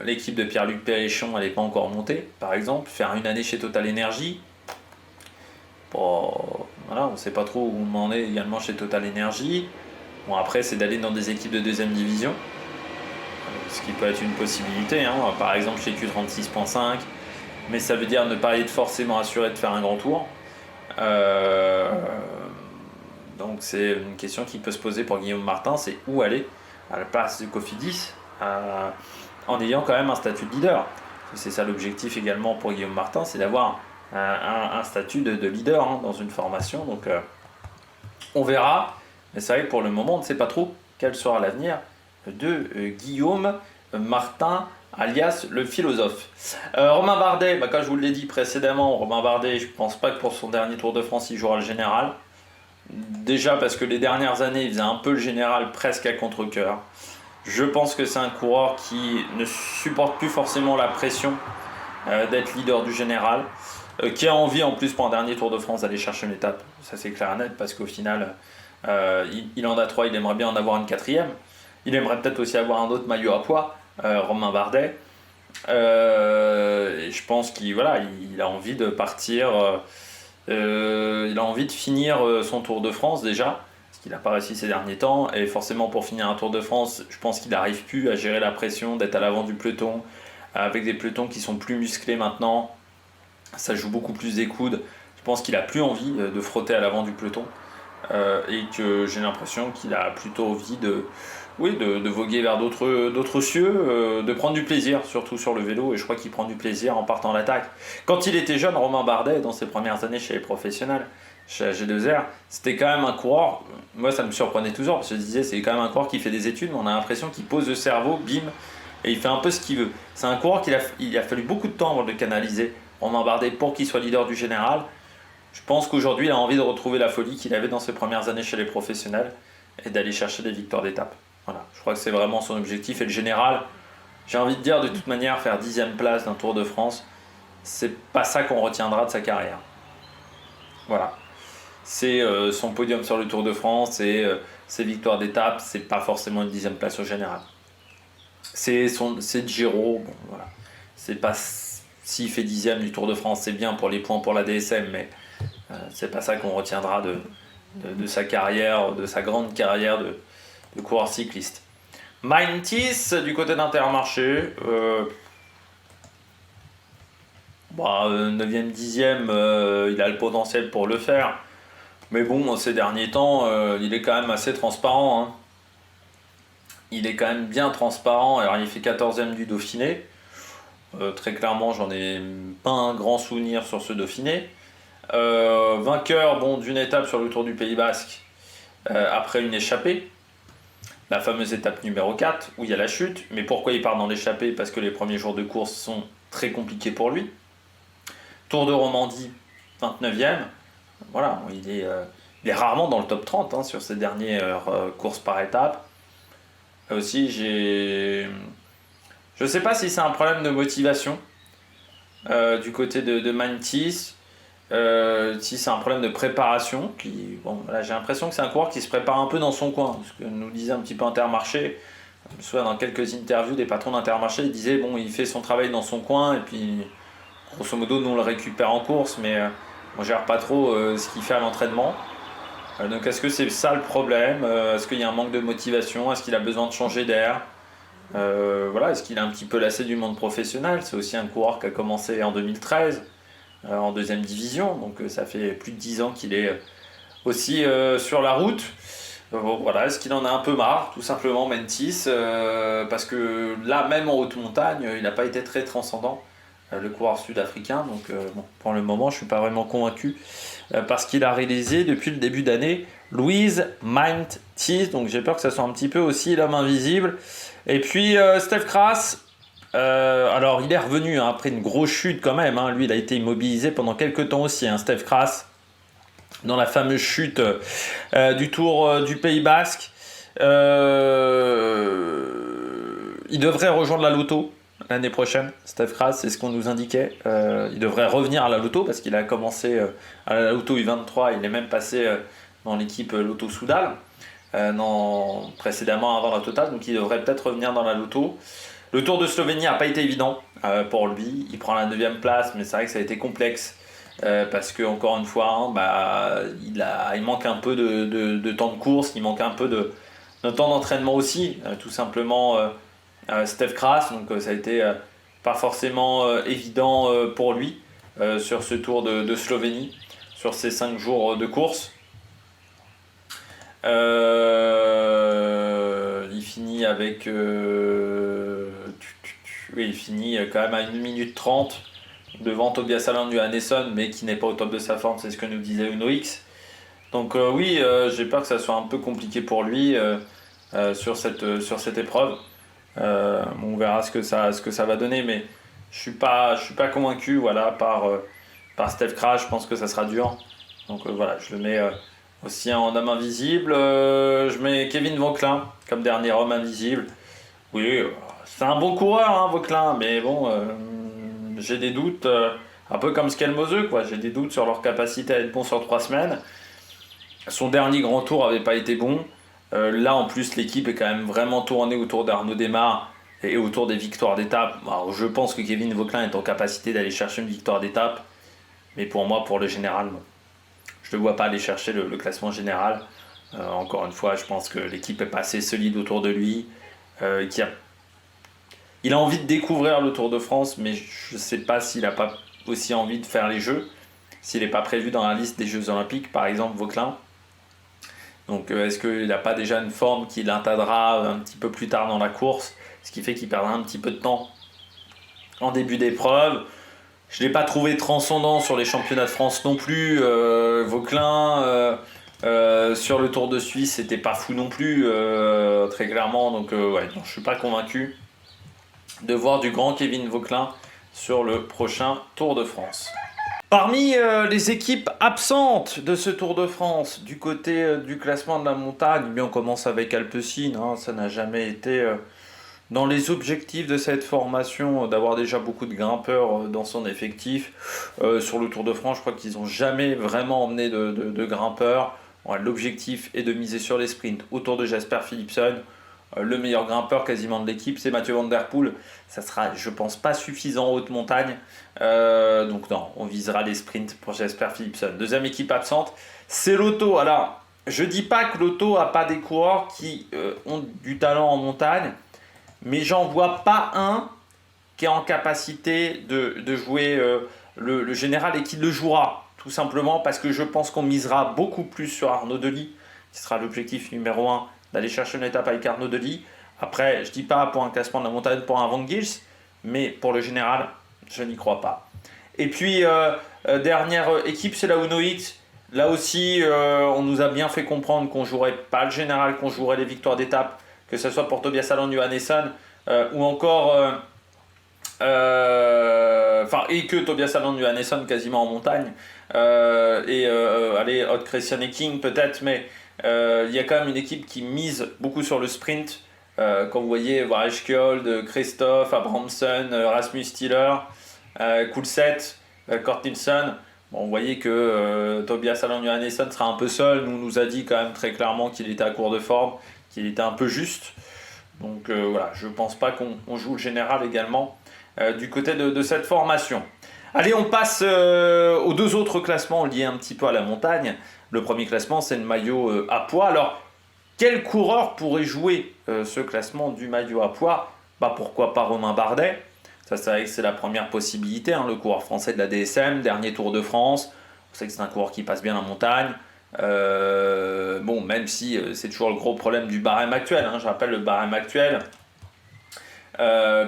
l'équipe de Pierre-Luc Péréchon, elle n'est pas encore montée, par exemple. Faire une année chez Total Energy, bon, voilà, on ne sait pas trop où on en est également chez Total Energy. Bon, après, c'est d'aller dans des équipes de deuxième division, ce qui peut être une possibilité, hein. Par exemple chez Q36.5, mais ça veut dire ne pas être forcément assuré de faire un grand tour. Donc c'est une question qui peut se poser pour Guillaume Martin, c'est où aller à la place de Cofidis en ayant quand même un statut de leader. C'est ça l'objectif également pour Guillaume Martin, c'est d'avoir un statut de leader, hein, dans une formation. Donc on verra, mais c'est vrai que pour le moment on ne sait pas trop quel sera l'avenir de Guillaume Martin, alias le philosophe. Romain Bardet, comme je vous l'ai dit précédemment, Romain Bardet, je ne pense pas que pour son dernier Tour de France il jouera le général. Déjà parce que les dernières années il faisait un peu le général presque à contre-cœur. Je pense que c'est un coureur qui ne supporte plus forcément la pression d'être leader du général, qui a envie en plus pour un dernier Tour de France d'aller chercher une étape. Ça c'est clair et net, parce qu'au final il en a 3, il aimerait bien en avoir une 4e. Il aimerait peut-être aussi avoir un autre maillot à poids, Romain Bardet. Et je pense qu'il a envie de partir, il a envie de finir son Tour de France déjà, parce qu'il n'a pas réussi ces derniers temps. Et forcément pour finir un Tour de France, je pense qu'il n'arrive plus à gérer la pression d'être à l'avant du peloton, avec des pelotons qui sont plus musclés maintenant. Ça joue beaucoup plus des coudes. Je pense qu'il n'a plus envie de frotter à l'avant du peloton. Et que j'ai l'impression qu'il a plutôt envie de voguer vers d'autres cieux, de prendre du plaisir, surtout sur le vélo, et je crois qu'il prend du plaisir en partant à l'attaque. Quand il était jeune, Romain Bardet, dans ses premières années chez les professionnels, chez AG2R, c'était quand même un coureur, moi ça me surprenait toujours, parce que je disais c'est quand même un coureur qui fait des études, mais on a l'impression qu'il pose le cerveau, bim, et il fait un peu ce qu'il veut. C'est un coureur il a fallu beaucoup de temps avant de le canaliser, Romain Bardet, pour qu'il soit leader du général. Je pense qu'aujourd'hui il a envie de retrouver la folie qu'il avait dans ses premières années chez les professionnels, et d'aller chercher des victoires d'étape. Voilà, je crois que c'est vraiment son objectif. Et le général, j'ai envie de dire de toute manière, faire 10e place d'un Tour de France, c'est pas ça qu'on retiendra de sa carrière. Voilà. C'est son podium sur le Tour de France, et ses victoires d'étape, c'est pas forcément une 10e place au général. C'est Giro, bon voilà. C'est pas s'il fait 10e du Tour de France, c'est bien pour les points pour la DSM, mais c'est pas ça qu'on retiendra de sa carrière, de sa grande carrière de coureur cycliste. Maintis du côté d'Intermarché, 9e, 10e, il a le potentiel pour le faire. Mais bon, ces derniers temps, il est quand même assez transparent, hein. Il est quand même bien transparent. Alors il fait 14e du Dauphiné. Très clairement, j'en ai pas un grand souvenir sur ce Dauphiné. Vainqueur d'une étape sur le Tour du Pays Basque, après une échappée. La fameuse étape numéro 4, où il y a la chute. Mais pourquoi il part dans l'échappée? Parce que les premiers jours de course sont très compliqués pour lui. Tour de Romandie, 29e. Voilà, il est rarement dans le top 30, hein, sur ses dernières courses par étape. Aussi, je ne sais pas si c'est un problème de motivation du côté de Maintis. Si c'est un problème de préparation, j'ai l'impression que c'est un coureur qui se prépare un peu dans son coin, ce que nous disait un petit peu Intermarché. Je me souviens dans quelques interviews des patrons d'Intermarché, ils disaient il fait son travail dans son coin, et puis grosso modo nous on le récupère en course, mais on gère pas trop ce qu'il fait à l'entraînement. Donc est-ce que c'est ça le problème? Est-ce qu'il y a un manque de motivation? Est-ce qu'il a besoin de changer d'air? Est-ce qu'il est un petit peu lassé du monde professionnel? C'est aussi un coureur qui a commencé en 2013 en 2e division, donc ça fait plus de 10 ans qu'il est aussi sur la route. Est-ce qu'il en a un peu marre, tout simplement, Maintis, parce que là, même en haute montagne, il n'a pas été très transcendant, le coureur sud-africain. Donc pour le moment, je ne suis pas vraiment convaincu par ce qu'il a réalisé depuis le début d'année. Louise Maintis, donc j'ai peur que ça soit un petit peu aussi l'homme invisible. Et puis Stef Kras. Alors il est revenu après une grosse chute quand même, hein. Lui il a été immobilisé pendant quelques temps aussi, hein, Stef Kras, dans la fameuse chute du Tour du Pays Basque. Il devrait rejoindre la Lotto l'année prochaine, Stef Kras, c'est ce qu'on nous indiquait. Il devrait revenir à la Lotto parce qu'il a commencé à la Lotto U23, il est même passé dans l'équipe Lotto Soudal précédemment avant la Total, donc il devrait peut-être revenir dans la Lotto. Le Tour de Slovénie n'a pas été évident pour lui. Il prend la 9e place, mais c'est vrai que ça a été complexe. Parce que encore une fois, hein, il manque un peu de temps de course, il manque un peu de temps d'entraînement aussi, tout simplement Stef Kras, donc ça a été pas forcément évident pour lui sur ce Tour de Slovénie, sur ces 5 jours de course. Il finit avec il finit quand même à 1 minute 30 devant Tobias Allan Johannesson, mais qui n'est pas au top de sa forme, c'est ce que nous disait Uno X. Donc oui, j'ai peur que ça soit un peu compliqué pour lui sur cette épreuve. On verra ce que ça va donner, mais je suis pas convaincu, voilà, par Stef Kras. Je pense que ça sera dur. Donc voilà, je le mets aussi en homme invisible. Je mets Kevin Vauquelin comme dernier homme invisible. Oui, c'est un bon coureur, hein, Vauquelin, mais bon, j'ai des doutes, un peu comme Skelmoseux, quoi. J'ai des doutes sur leur capacité à être bon sur 3 semaines. Son dernier grand tour avait pas été bon. Là, en plus, l'équipe est quand même vraiment tournée autour d'Arnaud Démare et autour des victoires d'étape. Alors, je pense que Kevin Vauquelin est en capacité d'aller chercher une victoire d'étape, mais pour moi, pour le général, non. Je ne le vois pas aller chercher le classement général. Encore une fois, je pense que l'équipe est pas assez solide autour de lui. Il a envie de découvrir le Tour de France, mais je ne sais pas s'il n'a pas aussi envie de faire les Jeux, s'il n'est pas prévu dans la liste des Jeux Olympiques, par exemple, Vauquelin. Donc est-ce qu'il n'a pas déjà une forme qui l'atteindra un petit peu plus tard dans la course, ce qui fait qu'il perdra un petit peu de temps en début d'épreuve. Je ne l'ai pas trouvé transcendant sur les championnats de France non plus. Vauquelin, sur le Tour de Suisse, c'était pas fou non plus, très clairement. Donc ouais, non, je ne suis pas convaincu de voir du grand Kevin Vauquelin sur le prochain Tour de France. Parmi les équipes absentes de ce Tour de France, du côté du classement de la montagne, eh bien on commence avec Alpecin, hein, ça n'a jamais été dans les objectifs de cette formation d'avoir déjà beaucoup de grimpeurs dans son effectif. Sur le Tour de France, je crois qu'ils n'ont jamais vraiment emmené de grimpeurs. Ouais, l'objectif est de miser sur les sprints autour de Jasper Philipsen. Le meilleur grimpeur quasiment de l'équipe, c'est Mathieu Van Der Poel. Ça sera, je pense, pas suffisant en haute montagne. Donc non, on visera les sprints pour Jasper Philipsen. Deuxième équipe absente, c'est l'Auto. Alors, je dis pas que l'Auto a pas des coureurs qui ont du talent en montagne, mais j'en vois pas un qui est en capacité de jouer le général et qui le jouera. Tout simplement parce que je pense qu'on misera beaucoup plus sur Arnaud Delis, qui sera l'objectif numéro 1, d'aller chercher une étape avec Arnaud Delis. Après, je dis pas pour un classement de la montagne pour un Van Gils, mais pour le général, je n'y crois pas. Et puis, dernière équipe, c'est la Uno X. Là aussi, on nous a bien fait comprendre qu'on jouerait pas le général, qu'on jouerait les victoires d'étape, que ce soit pour Tobias Allan Johannesson ou encore et que Tobias Allan Johannesson quasiment en montagne allez, Odd Christian King peut-être, mais il y a quand même une équipe qui mise beaucoup sur le sprint. Quand vous voyez Vareskjold, Christophe, Abramson, Rasmus Stiller, Coulset, Kort Nielsen, bon, vous voyez que Tobias Allan Johannesson sera un peu seul. Nous a dit quand même très clairement qu'il était à court de forme, qu'il était un peu juste. Donc voilà, je ne pense pas qu'on joue le général également du côté de cette formation. Allez, on passe aux deux autres classements liés un petit peu à la montagne. Le premier classement, c'est le maillot à poids. Alors, quel coureur pourrait jouer ce classement du maillot à poids? Pourquoi pas Romain Bardet? Ça, c'est vrai que c'est la première possibilité, hein, le coureur français de la DSM, dernier Tour de France. On sait que c'est un coureur qui passe bien la montagne. Bon, même si c'est toujours le gros problème du barème actuel, hein, je rappelle le barème actuel.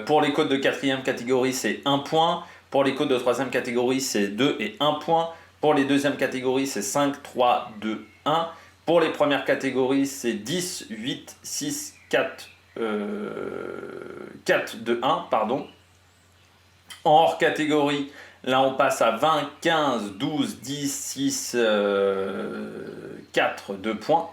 Pour les côtes de 4e catégorie, c'est 1 point. Pour les côtes de 3e catégorie, c'est 2 et 1 point. Pour les deuxièmes catégories, c'est 5, 3, 2, 1. Pour les premières catégories, c'est 10, 8, 6, 4, 4, 2, 1. Pardon. En hors catégorie, là on passe à 20, 15, 12, 10, 6, 4, 2 points.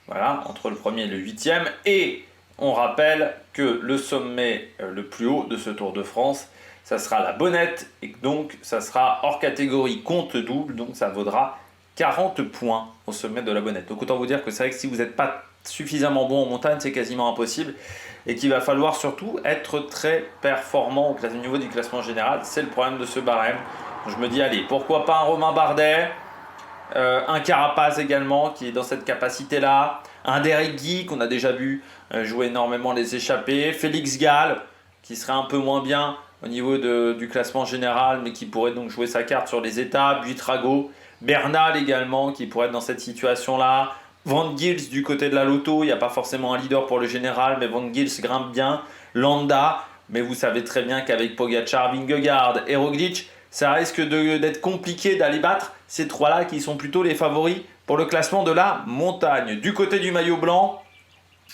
Voilà, entre le premier et le 8e. Et on rappelle que le sommet le plus haut de ce Tour de France, ça sera la Bonnette. Et donc ça sera hors catégorie compte double. Donc ça vaudra 40 points au sommet de la bonnette. Donc autant vous dire que c'est vrai que si vous n'êtes pas suffisamment bon en montagne, c'est quasiment impossible. Et qu'il va falloir surtout être très performant au niveau du classement général. C'est le problème de ce barème. Donc je me dis, allez, pourquoi pas un Romain Bardet, un Carapace également, qui est dans cette capacité-là, un Derek Guy, qu'on a déjà vu jouer énormément les échappées, Félix Gall, qui serait un peu moins bien au niveau du classement général, mais qui pourrait donc jouer sa carte sur les étapes, Buitrago, Bernal également, qui pourrait être dans cette situation-là, Van Gils du côté de la Lotto, il n'y a pas forcément un leader pour le général, mais Van Gils grimpe bien. Landa, mais vous savez très bien qu'avec Pogacar, Vingegaard et Roglic, ça risque d'être compliqué d'aller battre ces trois-là qui sont plutôt les favoris pour le classement de la montagne. Du côté du maillot blanc,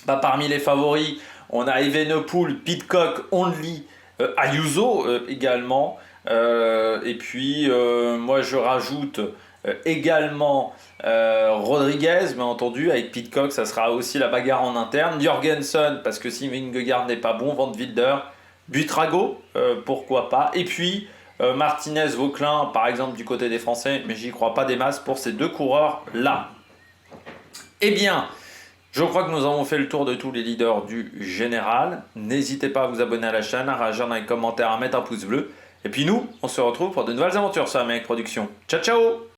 parmi les favoris, on a Evenepoel, Pidcock, Only, Ayuso également. Et puis, moi je rajoute également Rodriguez, bien entendu, avec Pidcock, ça sera aussi la bagarre en interne. Jorgensen, parce que si Vingegaard n'est pas bon, Van Wilder, Buitrago, pourquoi pas. Et puis Martinez, Vauclin, par exemple, du côté des Français, mais j'y crois pas des masses pour ces deux coureurs-là. Eh bien, je crois que nous avons fait le tour de tous les leaders du général. N'hésitez pas à vous abonner à la chaîne, à réagir dans les commentaires, à mettre un pouce bleu. Et puis nous, on se retrouve pour de nouvelles aventures sur Amérique Production. Ciao, ciao!